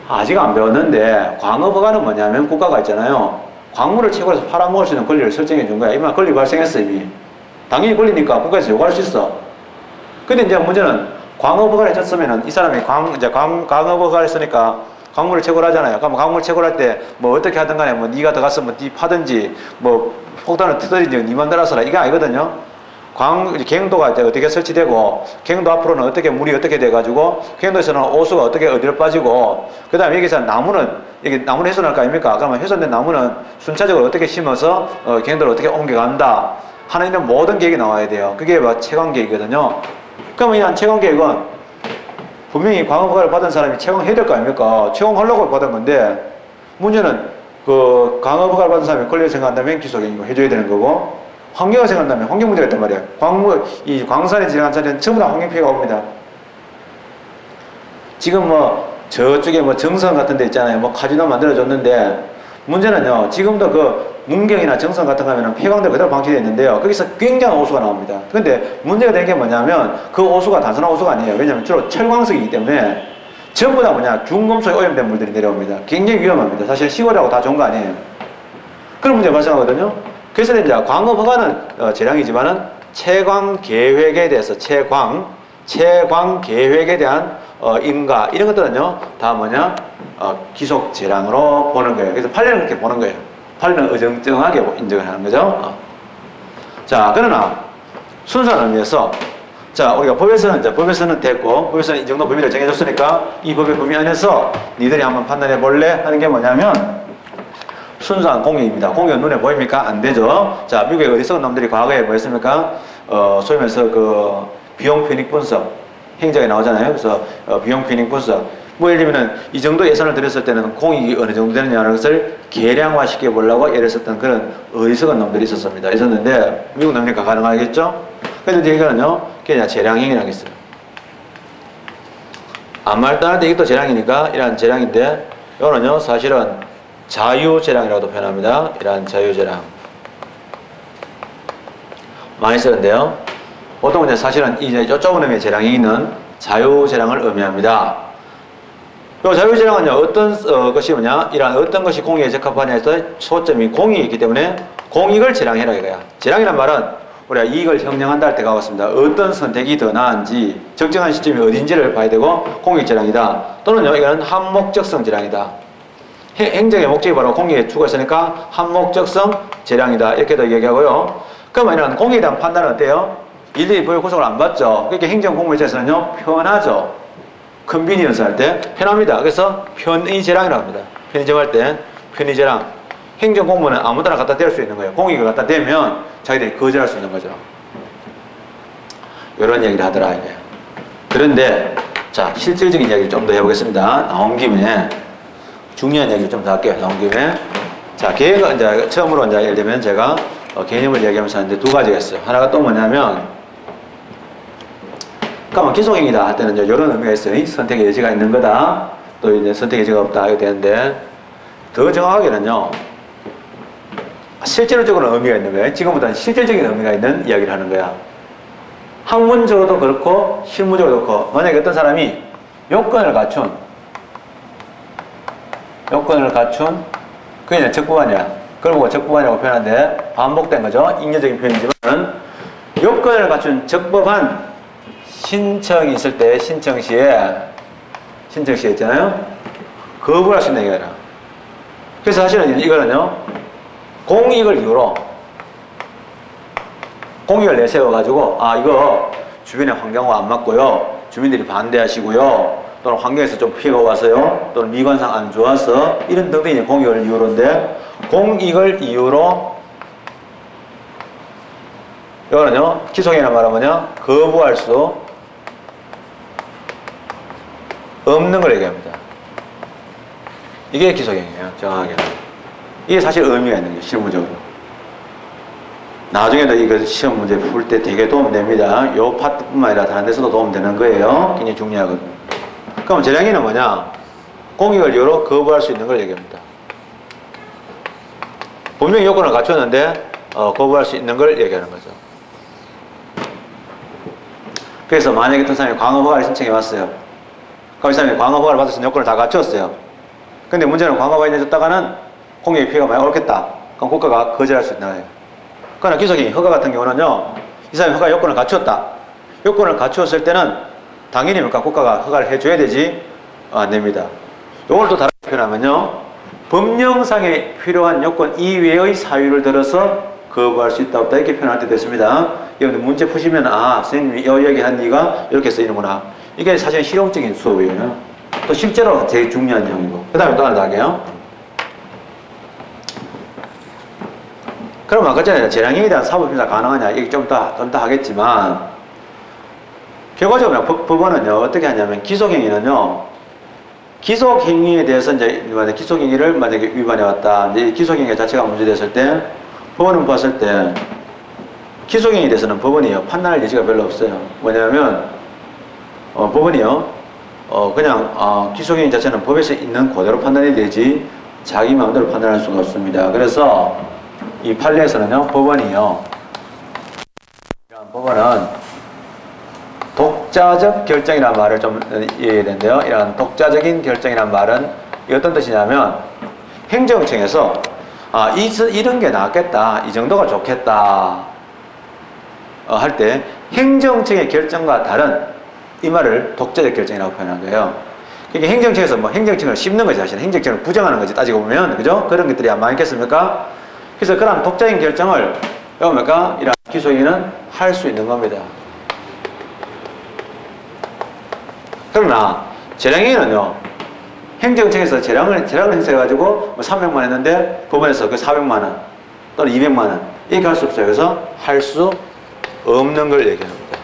아직 안 배웠는데 광업허가는 뭐냐면 국가가 있잖아요. 광물을 채굴해서 팔아먹을 수 있는 권리를 설정해 준 거야. 이만 권리 발생했어, 이미. 당연히 권리니까 국가에서 요구할 수 있어. 근데 이제 문제는 광업허가를 했었으면은 이 사람이 광업허가를 했으니까 광물을 채굴하잖아요. 그럼 광물 채굴할 때 뭐 어떻게 하든 간에 뭐 네가 들어갔으면 네 파든지 뭐 폭탄을 터뜨리든지 네 맘대로 하라 이게 아니거든요. 갱도가 이제 어떻게 설치되고 갱도 앞으로는 어떻게 물이 어떻게 돼가지고 갱도에서는 오수가 어떻게 어디로 빠지고 그 다음에 여기서 나무는 훼손할 거 아닙니까? 그러면 훼손된 나무는 순차적으로 어떻게 심어서 갱도를 어떻게 옮겨간다 하는 이런 모든 계획이 나와야 돼요. 그게 체광계획이거든요. 그러면 이런 체광계획은 분명히 광업허가를 받은 사람이 채광해야 될 거 아닙니까? 채광하려고 받은 건데 문제는 그 광업허가를 받은 사람이 권리를 생각한다면 기소계획이고 해줘야 되는 거고 환경을 생각한다면 환경 문제가 있단 말이에요. 이 광산에 지나간 자리는 전부 다 환경 피해가 옵니다. 지금 뭐 저쪽에 뭐 정선 같은 데 있잖아요. 뭐 카지노 만들어줬는데 문제는요. 지금도 그 문경이나 정선 같은 거 하면은 폐광들 그대로 방치되어 있는데요. 거기서 굉장한 오수가 나옵니다. 근데 문제가 되는 게 뭐냐면 그 오수가 단순한 오수가 아니에요. 왜냐하면 주로 철광석이기 때문에 전부 다 중금속에 오염된 물들이 내려옵니다. 굉장히 위험합니다. 사실 시골하고 다 좋은 거 아니에요. 그런 문제가 발생하거든요. 그래서 이제 광업허가는 재량이지만은 채광 계획에 대해서 채광 계획에 대한 인가 이런 것들은요 다 기속 재량으로 보는 거예요. 그래서 판례는 그렇게 보는 거예요. 판례는 어정쩡하게 인정을 하는 거죠. 자, 그러나 순수한 의미에서 자, 우리가 법에서는 됐고 법에서는 이 정도 범위를 정해줬으니까 이 법의 범위 안에서 니들이 한번 판단해 볼래 하는 게 뭐냐면 순수한 공익입니다. 공익은 눈에 보입니까? 안 되죠. 자, 미국의 어리석은 놈들이 과거에 뭐 했습니까? 소위 말해서 그 비용 편익 분석 행정에 나오잖아요. 그래서 비용 편익 분석 뭐 예를 들면은 이 정도 예산을 들였을 때는 공익이 어느 정도 되느냐는 것을 계량화시켜 보려고 애를 썼던 그런 어리석은 놈들이 있었는데 미국 놈이니까 가능하겠죠? 근데 이거는요 그냥 재량행위라는 게 있어요. 아무 말도 안 하는데 이것도 재량이니까 이러한 재량인데 이거는요 사실은 자유재량이라고도 표현합니다. 이러한 자유재량 많이 쓰는데요. 보통은 사실은 이쪽은 의미의 재량이 있는 자유재량을 의미합니다. 이 자유재량은요 어떤 것이 이러한 어떤 것이 공익에 적합하냐에서 초점이 공익이 있기 때문에 공익을 재량해라 이거야. 재량이란 말은 우리가 이익을 형량한다 할 때 가봤습니다. 어떤 선택이 더 나은지 적정한 시점이 어딘지를 봐야 되고 공익재량이다. 또는요 이거는 한목적성 재량이다. 행정의 목적이 바로 공익에 추구했으니까 한목적성 재량이다. 이렇게도 얘기하고요. 그러면 이런 공익에 대한 판단은 어때요? 일일이 법의 구속을 안 받죠. 그러니까 행정공무에서는요 편하죠. 컨비니언스 할 때 편합니다. 그래서 편의재량이라고 합니다. 편의점할 때 편의재량. 행정공무는 아무데나 갖다 댈 수 있는 거예요. 공익을 갖다 대면 자기들이 거절할 수 있는 거죠. 이런 얘기를 하더라 이게. 그런데 자 실질적인 이야기를 좀 더 해보겠습니다. 나온 김에 중요한 얘기를 좀 더 할게요. 나온 김에 자 계획은 이제 처음으로 이제 예를 들면 제가 개념을 얘기하면서 하는데 두 가지가 있어요. 하나가 또 뭐냐면 그러면 기속행위다 할 때는 이런 의미가 있어요. 선택의 여지가 있는 거다. 또 이제 선택의 여지가 없다 이렇게 되는데 더 정확하게는요. 실제로적으로는 의미가 있는 거예요. 지금보다는 실질적인 의미가 있는 이야기를 하는 거야. 학문적으로도 그렇고 실무적으로도 그렇고 만약에 어떤 사람이 요건을 갖춘 그게 이제 적법하냐 그걸 보고 적법하냐고 표현하는데 반복된 거죠. 인여적인 표현이지만 요건을 갖춘 적법한 신청이 있을 때 신청 시에 있잖아요. 거부할 수 있는 얘기가 아니라 그래서 사실은 이거는요 공익을 이유로 공익을 내세워가지고 이거 주변의 환경과 안 맞고요 주민들이 반대하시고요 또는 환경에서 좀 피해가 와서요 또는 미관상 안 좋아서 이런 등등의 공익을 이유로인데 공익을 이유로 이거는요 기속행위란 말하면요 거부할 수 없는 걸 얘기합니다. 이게 기속행위예요. 정확하게는 이게 사실 의미가 있는 거예요. 실무적으로 나중에도 이거 시험 문제 풀 때 되게 도움됩니다. 요 파트뿐만 아니라 다른 데서도 도움되는 거예요. 굉장히 중요하거든요. 그럼 재량이는 뭐냐? 공익을 이유로 거부할 수 있는 걸 얘기합니다. 분명히 요건을 갖췄는데 거부할 수 있는 걸 얘기하는 거죠. 그래서 만약에 어떤 사람이 광업 허가를 신청해 왔어요. 그럼 이 사람이 광업 허가를 받을 수 있는 요건을 다 갖췄어요. 근데 문제는 광업 허가가 인해졌다가는 공익의 피해가 많이 옳겠다. 그럼 국가가 거절할 수 있는 거예요. 그러나 기속행위 허가 같은 경우는요, 이 사람이 허가 요건을 갖추었다. 요건을 갖추었을 때는 당연히 국가가 허가를 해줘야 되지 안 됩니다. 요걸 또 다르게 표현하면요, 법령상에 필요한 요건 이외의 사유를 들어서 거부할 수 있다 없다 이렇게 표현할 때도 있습니다. 여러분들 문제 푸시면 선생님이 이 얘기한 이유가 이렇게 쓰이는구나. 이게 사실 실용적인 수업이에요. 또 실제로 제일 중요한 내용이고. 그 다음에 또 하나 더 할게요. 그럼 아까 전에 재량행위에 대한 사법심사 가능하냐 이게 좀 더 하겠지만, 결과적으로 법원은요 어떻게 하냐면 기속행위는요, 기속행위에 대해서 이제 기속행위를 만약에 위반해 왔다, 이제 기속행위 자체가 문제됐을 때 법원은 봤을 때 기속행위에 대해서는 법원이요 판단할 여지가 별로 없어요. 뭐냐면 법원이요 그냥 기속행위 자체는 법에서 있는 그대로 판단이 되지 자기 마음대로 판단할 수가 없습니다. 그래서 이 판례에서는요 법원은 독자적 결정이라는 말을 좀 이해해야 되는데요. 이런 독자적인 결정이라는 말은 어떤 뜻이냐면, 행정청에서 이런 게 낫겠다, 이 정도가 좋겠다 할 때 행정청의 결정과 다른 이 말을 독자적 결정이라고 표현한 거예요. 그러니까 행정청에서 행정청을 씹는 거지, 사실 행정청을 부정하는 거지, 따지고 보면. 그죠? 그런 것들이 안 많겠습니까? 그래서 그런 독자적인 결정을 이런 기소행위는 할 수 있는 겁니다. 그러나 재량행위는요, 행정청에서 재량을 행사해가지고 300만 했는데 법원에서 그 400만 원 또는 200만 원 이렇게 할 수 없어요. 그래서 할 수 없는 걸 얘기합니다.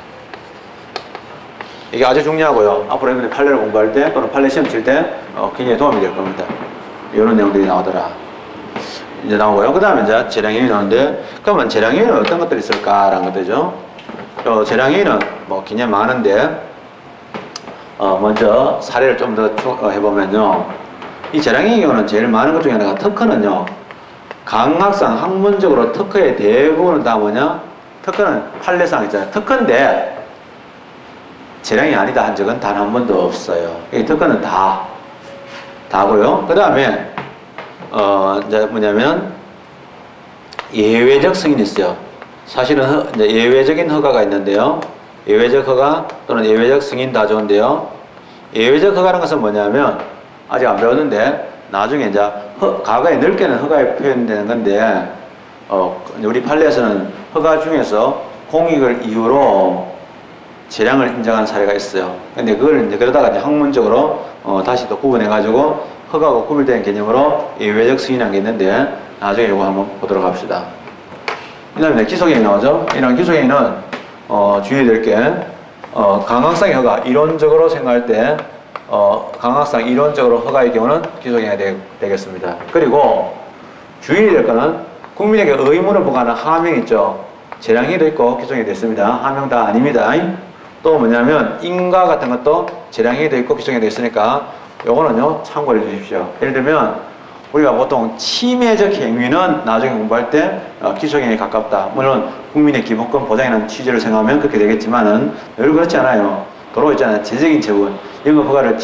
이게 아주 중요하고요. 앞으로 여러분들이 판례를 공부할 때 또는 판례 시험 칠 때 굉장히 도움이 될 겁니다. 이런 내용들이 나오더라. 이제 나오고요. 그 다음에 이제 재량행위 나오는데, 그러면 재량행위는 어떤 것들이 있을까라는 것들이죠. 재량행위는 굉장히 많은데, 먼저 사례를 좀 더 해보면요, 이 재량행위 경우는 제일 많은 것 중에 하나가 특허는요, 강학상 학문적으로 특허의 대부분은 다 뭐냐, 특허는 판례상 있잖아요. 특허인데 재량이 아니다 한 적은 단 한 번도 없어요. 이 특허는 다고요. 그 다음에 이제 뭐냐면 예외적 승인이 있어요. 사실은 이제 예외적인 허가가 있는데요, 예외적 허가 또는 예외적 승인 다 좋은데요, 예외적 허가라는 것은 뭐냐면 아직 안 배웠는데 나중에 이제 과거에 넓게는 허가에 표현되는 건데, 우리 판례에서는 허가 중에서 공익을 이유로 재량을 인정한 사례가 있어요. 근데 그걸 이제 그러다가 이제 학문적으로 다시 또 구분해가지고 허가가 구별된 개념으로 예외적 승인이라는 게 있는데, 나중에 이거 한번 보도록 합시다. 그 다음에 기속행위 나오죠. 이런 기속행위는 주의해야 될 게, 강학상의 허가, 이론적으로 생각할 때 강학상 이론적으로 허가의 경우는 기속행위가 되겠습니다. 그리고 주의해야 될 거는 국민에게 의무를 부과하는 하명 있죠. 재량행위도 있고 기속행위도 있습니다. 하명 다 아닙니다. 또 뭐냐면 인가 같은 것도 재량행위도 있고 기속행위도 있으니까 요거는요 참고해 주십시오. 예를 들면 우리가 보통 침해적 행위는 나중에 공부할 때 기속행위에 가깝다. 물론 국민의 기본권 보장이라는 취지를 생각하면 그렇게 되겠지만은 늘 그렇지 않아요. 도로 있잖아요. 제적인 처분, 영업허가를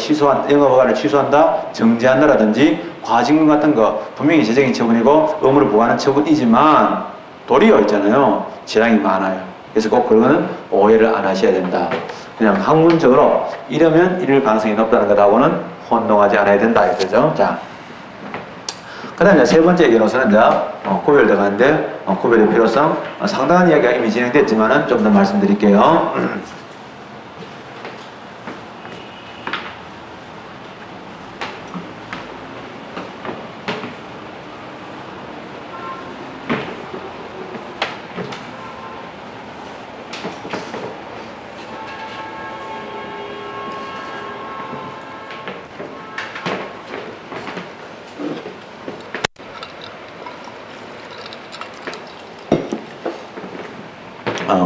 취소한다, 정지한다라든지 과징금 같은 거 분명히 제적인 처분이고 의무를 부과하는 처분이지만 도리어 있잖아요. 재량이 많아요. 그래서 꼭 그거는 오해를 안 하셔야 된다. 그냥 학문적으로 이러면 이럴 가능성이 높다는 것하고는 혼동하지 않아야 된다. 이거죠. 자. 그 다음에 세 번째 얘기로서는 이제 구별 들어가는데, 구별의 필요성 상당한 이야기가 이미 진행됐지만은 좀 더 말씀드릴게요.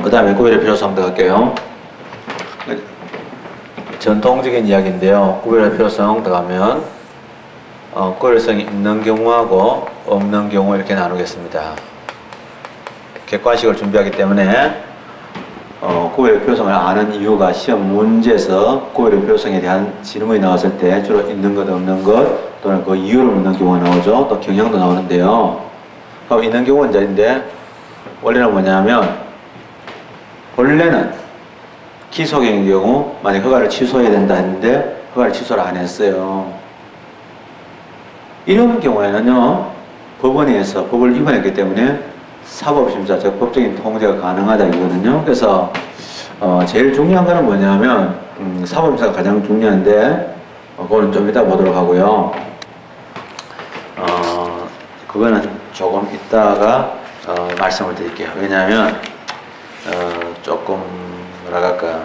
그 다음에 구별의 필요성 들어갈게요. 전통적인 이야기인데요. 구별의 필요성 들어가면 구별성이 있는 경우하고 없는 경우 이렇게 나누겠습니다. 객관식을 준비하기 때문에 구별의 필요성을 아는 이유가 시험 문제에서 구별의 필요성에 대한 질문이 나왔을 때 주로 있는 것 없는 것 또는 그 이유를 묻는 경우가 나오죠. 또 경향도 나오는데요. 그럼 있는 경우는 이제인데 원래는 뭐냐면 원래는 기속행위의 경우 만약 허가를 취소해야 된다 했는데 허가를 취소를 안 했어요. 이런 경우에는요 법원에서 법을 위반했기 때문에 사법심사, 즉 법적인 통제가 가능하다 이거든요. 그래서 제일 중요한 거는 뭐냐면 사법심사가 가장 중요한데 그거는 좀 이따 보도록 하고요. 그거는 조금 이따가 말씀을 드릴게요. 왜냐하면 조금 뭐라 할까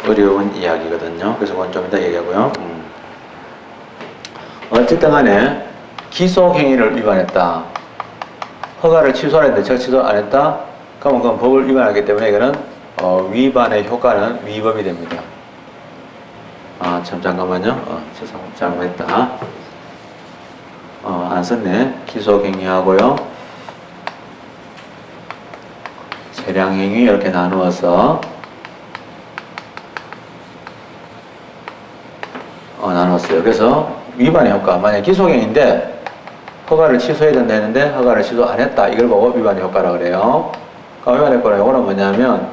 어려운 이야기거든요. 그래서 그건 좀 이따 얘기하고요. 어쨌든 간에 기속행위를 위반했다. 허가를 취소했는데 제가 취소 안 했다? 그러면 그건 법을 위반하기 때문에 이거는 위반의 효과는 위법이 됩니다. 잠깐만요. 잘못했다. 안 썼네. 기속행위하고요. 재량행위 이렇게 나누어서 나눴어요. 그래서 위반의 효과. 만약 기속행위인데 허가를 취소해야 된다 했는데 허가를 취소 안 했다. 이걸 보고 위반의 효과라고 그래요. 그럼 위반의 효과는 이거는 뭐냐면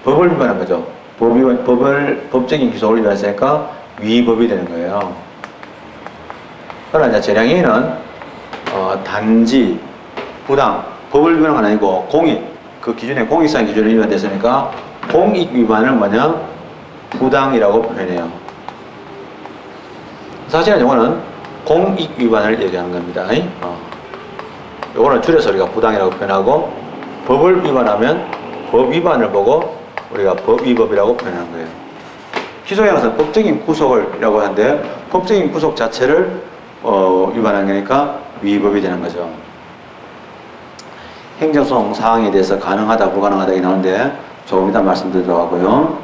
법을 위반한 거죠. 법적인 기속을 위반했으니까 위법이 되는 거예요. 그러나 이제 재량행위는 단지 부당 법을 위반한 건 아니고 공익 그 기준에 공익상 기준이 위반됐으니까 공익 위반을 뭐냐 부당이라고 표현해요. 사실은 이거는 공익 위반을 얘기하는 겁니다. 이거는 줄여서 우리가 부당이라고 표현하고 법을 위반하면 법 위반을 보고 우리가 법 위법이라고 표현하는 거예요. 기소행위는 법적인 구속이라고 하는데 법적인 구속 자체를 위반한 거니까 위법이 되는 거죠. 행정소송 사항에 대해서 가능하다 불가능하다 이게 나오는데 조금 이따 말씀드리도록 하고요.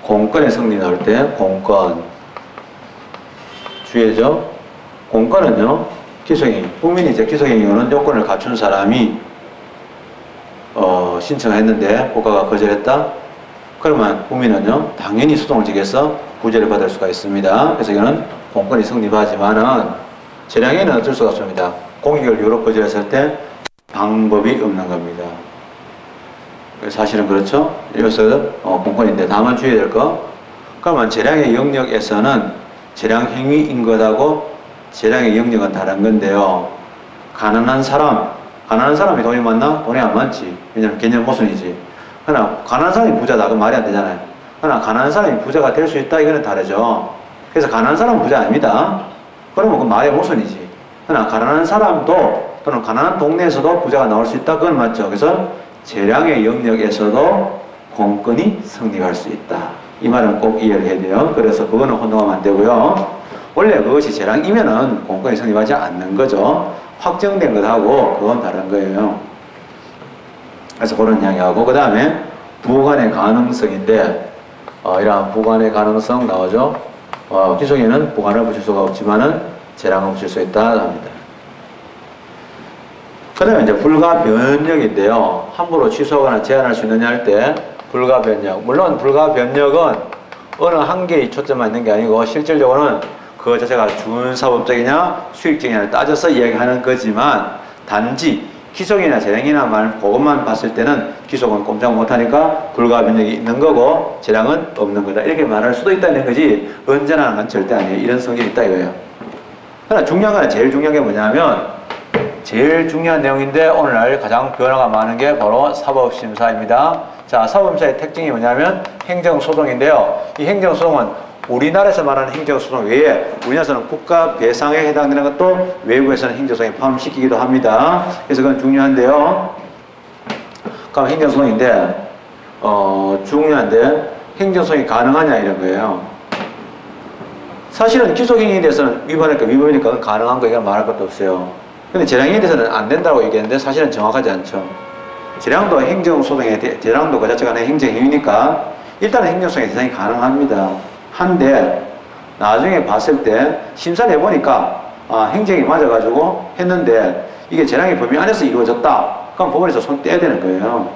공권의 성립 나올 때 공권 주의죠. 공권은요 기소행위 국민이 이제 기소행위는 요건을 갖춘 사람이 신청했는데 국가가 거절했다. 그러면 국민은요 당연히 소송을 제기해서 구제를 받을 수가 있습니다. 그래서 이거는 공권이 성립하지만은 재량행위는 어쩔 수가 없습니다. 공익을 이유로 거절했을 때 방법이 없는 겁니다. 사실은 그렇죠. 이것은 공권인데 다만 주의해야 될 거. 그러면 재량의 영역에서는 재량행위인 것하고 재량의 영역은 다른 건데요. 가난한 사람이 돈이 많나? 돈이 안 많지. 왜냐면 개념 모순이지. 그러나 가난한 사람이 부자다. 그건 말이 안 되잖아요. 그러나 가난한 사람이 부자가 될 수 있다. 이거는 다르죠. 그래서 가난한 사람은 부자 아닙니다. 그러면 그 말의 모순이지. 그러나 가난한 사람도 또는 가난한 동네에서도 부자가 나올 수 있다. 그건 맞죠. 그래서 재량의 영역에서도 공권이 성립할 수 있다. 이 말은 꼭 이해를 해야 돼요. 그래서 그거는 혼동하면 안 되고요. 원래 그것이 재량이면은 공권이 성립하지 않는 거죠. 확정된 것하고 그건 다른 거예요. 그래서 그런 이야기하고 그 다음에 부관의 가능성인데 이러한 부관의 가능성 나오죠. 기속행위는 부관을 붙일 수가 없지만은 재량을 붙일 수 있다 합니다. 그 다음에 이제 불가변력인데요. 함부로 취소하거나 제한할 수 있느냐 할 때 불가변력. 물론 불가변력은 어느 한계에 초점만 있는 게 아니고 실질적으로는 그 자체가 준사법적이냐 수익적이냐를 따져서 이야기하는 거지만 단지 기속이나 재량이나 그것만 봤을 때는 기속은 꼼짝 못하니까 불가변력이 있는 거고 재량은 없는 거다. 이렇게 말할 수도 있다는 거지 언제나 하는 건 절대 아니에요. 이런 성질이 있다 이거예요. 그러나 중요한 건 제일 중요한 게 뭐냐면 제일 중요한 내용인데 오늘날 가장 변화가 많은 게 바로 사법심사입니다. 자, 사법심사의 특징이 뭐냐면 행정소송인데요. 이 행정소송은 우리나라에서 말하는 행정소송 외에 우리나라에서는 국가배상에 해당되는 것도 외국에서는 행정소송에 포함시키기도 합니다. 그래서 그건 중요한데요. 그럼 행정소송인데 중요한데 행정소송이 가능하냐 이런 거예요. 사실은 기속행위에 대해서는 위반할까 위법이니까 그건 가능한 거 이건 말할 것도 없어요. 근데 재량행위에 대해서는 안 된다고 얘기했는데 사실은 정확하지 않죠. 재량도 행정소송의 재량도 그 자체가 행정행위니까 일단은 행정성의 대상이 가능합니다. 한데 나중에 봤을 때 심사를 해보니까 행정이 맞아가지고 했는데 이게 재량의 범위 안에서 이루어졌다. 그럼 법원에서 손 떼야 되는 거예요.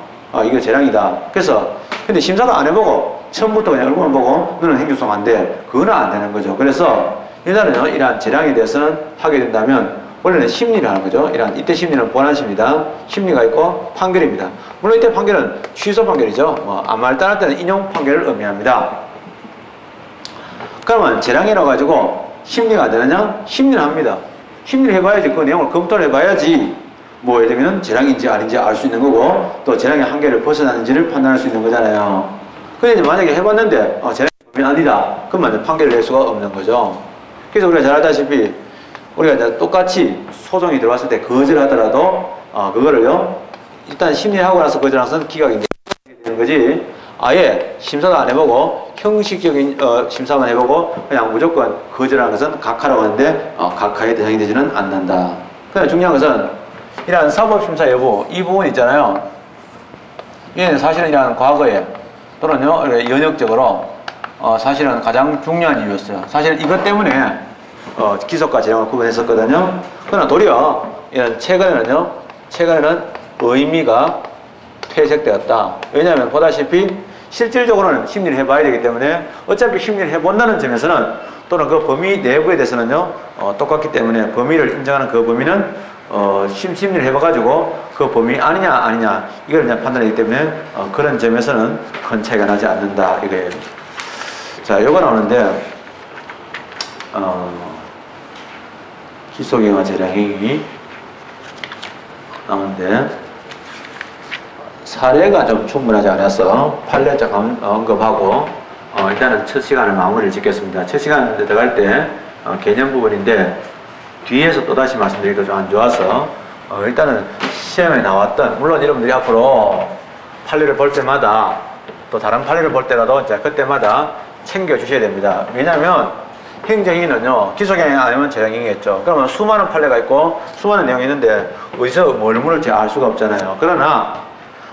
이거 재량이다. 그래서 근데 심사도 안 해보고 처음부터 그냥 얼굴만 보고 너는 행정성 안 돼. 그거는 안 되는 거죠. 그래서 일단은요, 이러한 재량에 대해서는 하게 된다면 원래는 심리를 하는 거죠. 이때 심리는 본안심이다. 심리가 있고 판결입니다. 물론 이때 판결은 취소 판결이죠. 아무 말 따를 때는 인용 판결을 의미합니다. 그러면 재량이라고 가지고 심리가 안 되느냐? 심리를 합니다. 심리를 해봐야지 그 내용을 검토를 해봐야지 예를 들면 재량인지 아닌지 알 수 있는 거고 또 재량의 한계를 벗어나는지를 판단할 수 있는 거잖아요. 근데 이제 만약에 해봤는데 재량이 범위는 아니다. 그러면 이제 판결을 낼 수가 없는 거죠. 그래서 우리가 잘 알다시피 우리가 이제 똑같이 소송이 들어왔을 때 거절하더라도 그거를요 일단 심리하고 나서 거절하고서는 기각이 되는 거지 아예 심사도 안 해보고 형식적인 심사만 해보고 그냥 무조건 거절하는 것은 각하라고 하는데 각하의 대상이 되지는 않는다. 그러나 중요한 것은 이러한 사법심사 여부 이 부분 있잖아요. 이게 사실은 이러한 과거에 또는요 연역적으로 사실은 가장 중요한 이유였어요. 사실 이것 때문에 기소과 재량을 구분했었거든요. 그러나 도리어 이런 최근에는 의미가 퇴색되었다. 왜냐하면 보다시피 실질적으로는 심리를 해봐야 되기 때문에 어차피 심리를 해본다는 점에서는 또는 그 범위 내부에 대해서는요 똑같기 때문에 범위를 인정하는 그 범위는 심리를 해봐가지고 그 범위 아니냐 이걸 그냥 판단하기 때문에 그런 점에서는 큰 차이가 나지 않는다 이거예요. 자, 요거 나오는데 기소경과 재량행위 나오는데 사례가 좀 충분하지 않아서 판례적 언급하고 일단은 첫 시간을 마무리를 짓겠습니다. 첫 시간 들어갈 때 개념 부분인데 뒤에서 또다시 말씀드리기가 좀 안 좋아서 일단은 시험에 나왔던 물론 여러분들이 앞으로 판례를 볼 때마다 또 다른 판례를 볼 때라도 이제 그때마다 챙겨 주셔야 됩니다. 왜냐하면 행정행위는요 기소경이 아니면 재량행위겠죠. 그러면 수많은 판례가 있고 수많은 내용이 있는데 어디서 뭘 물을지 알 수가 없잖아요. 그러나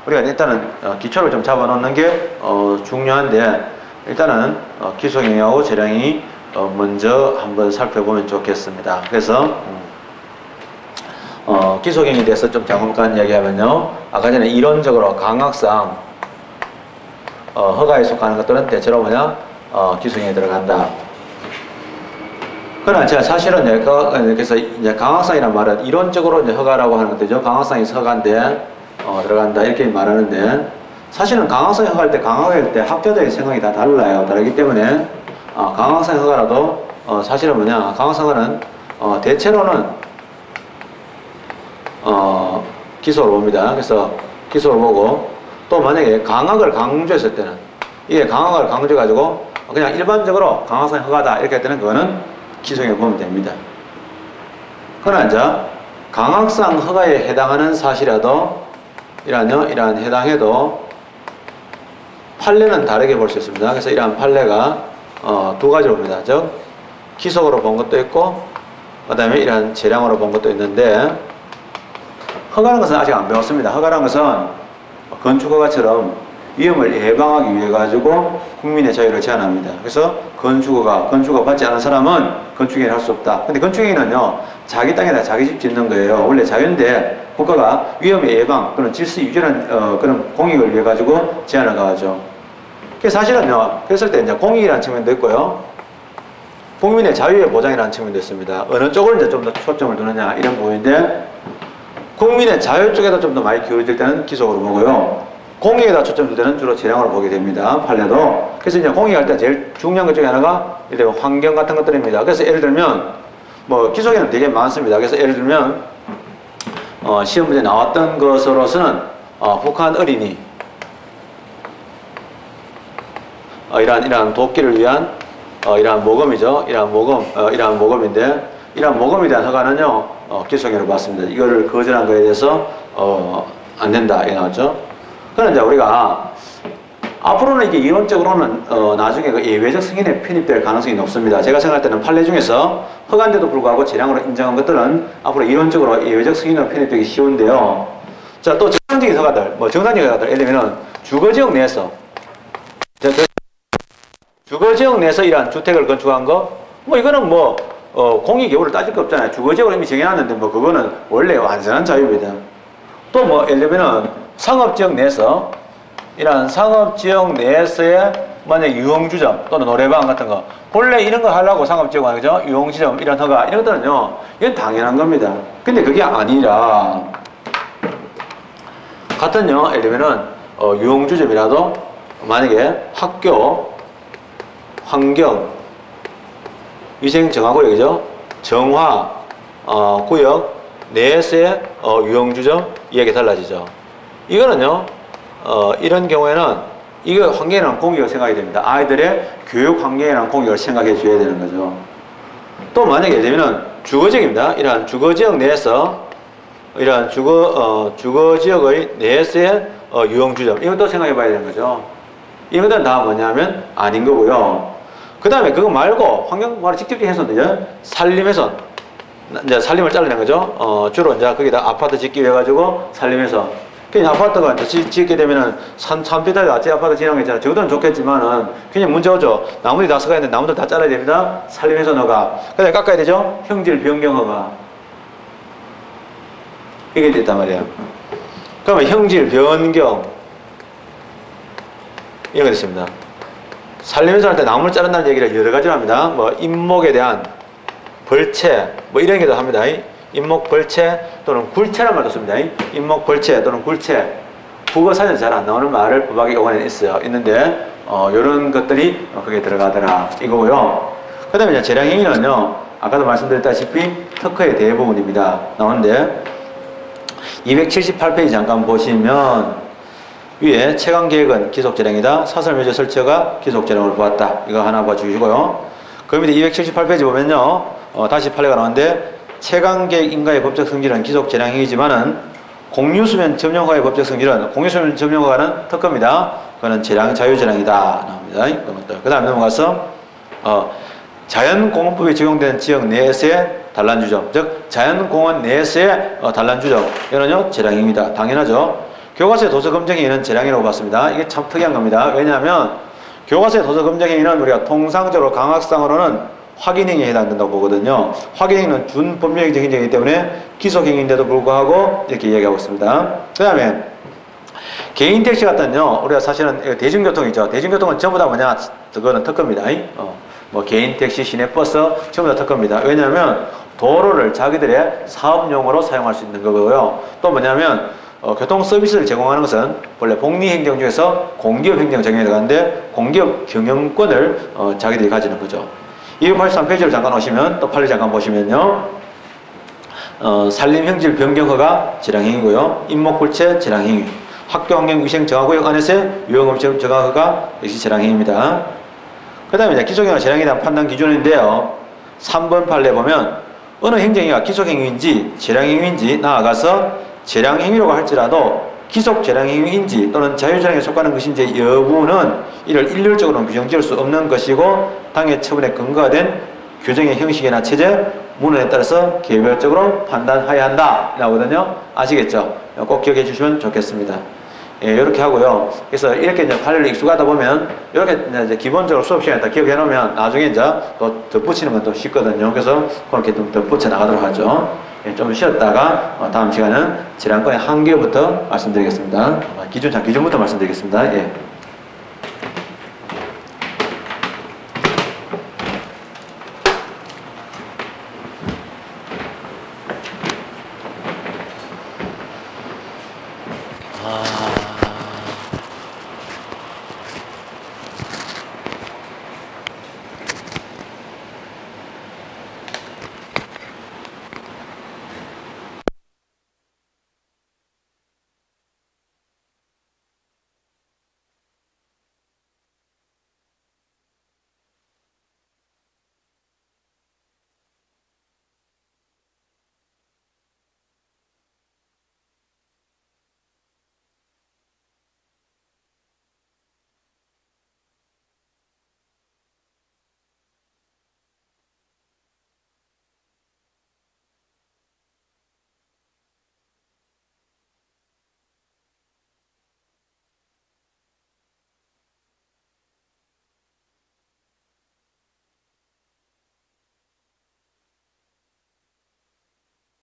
우리가 일단은 기초를 좀 잡아 놓는 게 중요한데 일단은 기소경위하고 재량행위 먼저 한번 살펴보면 좋겠습니다. 그래서 기소경위에 대해서 좀 잠깐 이야기하면요 아까 전에 이론적으로 강학상 허가에 속하는 것들은 대체로 기소경위에 들어간다. 그러나 제가 사실은 그래서 이제 강학상이란 말은 이론적으로 이제 허가라고 하는 것들죠. 강학상이 허가인데 들어간다 이렇게 말하는데 사실은 강학상이 허가할 때 강학할 때 학교들의 생각이 다 달라요. 다르기 때문에 강학상 허가라도 사실은 강학상은 대체로는 기소로 봅니다. 그래서 기소로 보고 또 만약에 강학을 강조했을 때는 이게 강학을 강조해가지고 그냥 일반적으로 강학상 허가다 이렇게 할 때는 그거는 기소경위에 보면 됩니다. 그러나 이제 강학상 허가에 해당하는 사실이라도 이러한 해당해도 판례는 다르게 볼 수 있습니다. 그래서 이러한 판례가 두 가지로 봅니다. 즉 기속으로 본 것도 있고 그 다음에 이러한 재량으로 본 것도 있는데 허가라는 것은 아직 안 배웠습니다. 허가라는 것은 건축허가처럼 위험을 예방하기 위해 가지고 국민의 자유를 제한합니다. 그래서 건축허가 받지 않은 사람은 건축행위를 할 수 없다. 근데 건축행위는요 자기 땅에다 자기 집 짓는 거예요. 원래 자유인데 국가가 위험의 예방 또는 질서 유지라는 그런 공익을 위해 가지고 제한을 가하죠. 그래서 사실은요 그랬을 때 이제 공익이라는 측면도 있고요 국민의 자유의 보장이라는 측면도 있습니다. 어느 쪽을 이제 좀 더 초점을 두느냐 이런 부분인데 국민의 자유 쪽에다 좀 더 많이 기울어질 때는 기속으로 보고요. 공익에다 초점 둘 때는 주로 재량으로 보게 됩니다. 판례도. 그래서 이제 공익할 때 제일 중요한 것 중에 하나가 예를 들면 환경 같은 것들입니다. 그래서 예를 들면 기소경위는 되게 많습니다. 그래서 예를 들면 시험 문제 나왔던 것으로서는 북한 어린이 이러한 돕기를 위한 이러한 모금이죠. 이러한 모금인데 이러한 모금에 대한 허가는요 기소경위로 봤습니다. 이거를 거절한 거에 대해서 안 된다 이게 나왔죠. 그러나 이제 우리가 앞으로는 이게 이론적으로는 나중에 그 예외적 승인에 편입될 가능성이 높습니다. 제가 생각할 때는 판례 중에서 허가인데도 불구하고 재량으로 인정한 것들은 앞으로 이론적으로 예외적 승인으로 편입되기 쉬운데요. 자, 또 정상적인 허가들, 예를 들면 주거지역 내에서 제가 주거지역 내에서 이러한 주택을 건축한 거, 뭐 이거는 뭐 공익 여부를 따질 거 없잖아요. 주거지역을 이미 정해놨는데 뭐 그거는 원래 완전한 자유입니다. 또 뭐 예를 들면은 상업지역 내에서 이러한 상업지역 내에서의 만약 유흥주점 또는 노래방 같은 거, 본래 이런 거 하려고 상업지역 하는 거죠. 유흥지점 이런 허가 이런 것들은요, 이건 당연한 겁니다. 근데 그게 아니라 같은요, 예를 들면은 유흥주점이라도 만약에 학교, 환경, 위생정화구역이죠. 정화 구역 내에서의 유흥주점 이야기 달라지죠. 이거는요, 이런 경우에는 이거 환경에 대한 공익을 생각해야 됩니다. 아이들의 교육 환경에 대한 공익을 생각해 줘야 되는 거죠. 또 만약에 예를 들면 주거지역입니다. 이러한 주거지역 내에서 이러한 주거지역의 내에서의 유흥주점 이것도 생각해 봐야 되는 거죠. 이것은 다 뭐냐면 아닌 거고요. 그 다음에 그거 말고 환경관리 직접적인 훼손은요, 산림훼손. 이제 산림을 잘라낸 거죠. 주로 이제 거기다 아파트 짓기 위해 가지고 산림훼손. 그냥 아파트가 이제 짓게 되면은 산비탈에 아치 아파트 지나는 거 있잖아요. 저거는 좋겠지만은 굉장히 문제 오죠. 나무들이 다 썩어야 되는데 나무들 다 잘라야 됩니다. 산림훼손 허가. 그 다음에 깎아야 되죠. 형질 변경 허가. 이게 됐단 말이에요. 그러면 형질 변경. 이런 거 됐습니다. 산림훼손 할 때 나무를 자른다는 얘기를 여러 가지로 합니다. 뭐 잇목에 대한 벌채 뭐 이런 게도 합니다. 잇목 벌채 또는 굴채란 말도 씁니다. 잇목 벌채 또는 굴채. 국어 사전에 잘 안 나오는 말을 법학에 요번에 있는데 이런 것들이 거기에 들어가더라 이거고요. 그 다음에 재량행위는요, 아까도 말씀드렸다시피 특허의 대부분입니다. 나오는데 278페이지 잠깐 보시면 위에 체감계획은 기속재량이다. 사설묘지 설치가 기속재량으로 보았다. 이거 하나 봐주시고요. 그 밑에 278페이지 보면요, 다시 판례가 나오는데 체감계획 인가의 법적 성질은 기속재량행위지만은 공유수면 점용허가의 법적 성질은 공유수면 점용허가는 특허입니다. 그거는 자유재량이다 나옵니다. 그 다음에 넘어가서 자연공원법에 적용되는 지역 내에서의 단란주점, 즉 자연공원 내에서의 단란주점, 이거는요 재량행위다. 당연하죠. 교과서의 도서검증행위는 재량이라고 봤습니다. 이게 참 특이한 겁니다. 왜냐하면 교과서의 도서검증행위는 우리가 통상적으로 강학상으로는 확인행위에 해당된다고 보거든요. 확인행위는 준법률적 행위이기 때문에 기속행위인데도 불구하고 이렇게 이야기하고 있습니다. 그 다음에 개인택시 같은요, 우리가 사실은 대중교통이죠. 대중교통은 전부 다 뭐냐, 그거는 특허입니다. 뭐 개인택시, 시내버스 전부 다 특허입니다. 왜냐하면 도로를 자기들의 사업용으로 사용할 수 있는 거고요. 또 뭐냐면 교통 서비스를 제공하는 것은 원래 복리행정 중에서 공기업행정 정형에 들어가는데 공기업 경영권을 자기들이 가지는 거죠. 283페이지를 잠깐 오시면 또 판례 잠깐 보시면요, 산림형질 변경허가 재량행위고요. 잇목굴채 재량행위. 학교환경위생정화구역 안에서의 유흥업체 정화허가 역시 재량행위입니다. 그 다음에 기속행위와 재량에 대한 판단 기준인데요, 3번 판례 보면 어느 행정행위가 기속행위인지 재량행위인지 나아가서 재량행위라고 할지라도 기속재량행위인지 또는 자유재량에 속하는 것인지 여부는 이를 일률적으로는 규정지을 수 없는 것이고 당해 처분에 근거가 된 규정의 형식이나 체제, 문헌에 따라서 개별적으로 판단해야 한다 나오거든요. 아시겠죠? 꼭 기억해 주시면 좋겠습니다. 예, 이렇게 하고요. 그래서 이렇게 이제 판례를 익숙하다 보면 이렇게 이제 기본적으로 수업 시간에 다 기억해 놓으면 나중에 이제 또 덧붙이는 건 또 쉽거든요. 그래서 그렇게 좀 덧붙여 나가도록 하죠. 예, 좀 쉬었다가 다음 시간은 재량권의 한계부터 말씀드리겠습니다. 기준부터 말씀드리겠습니다. 예. 아...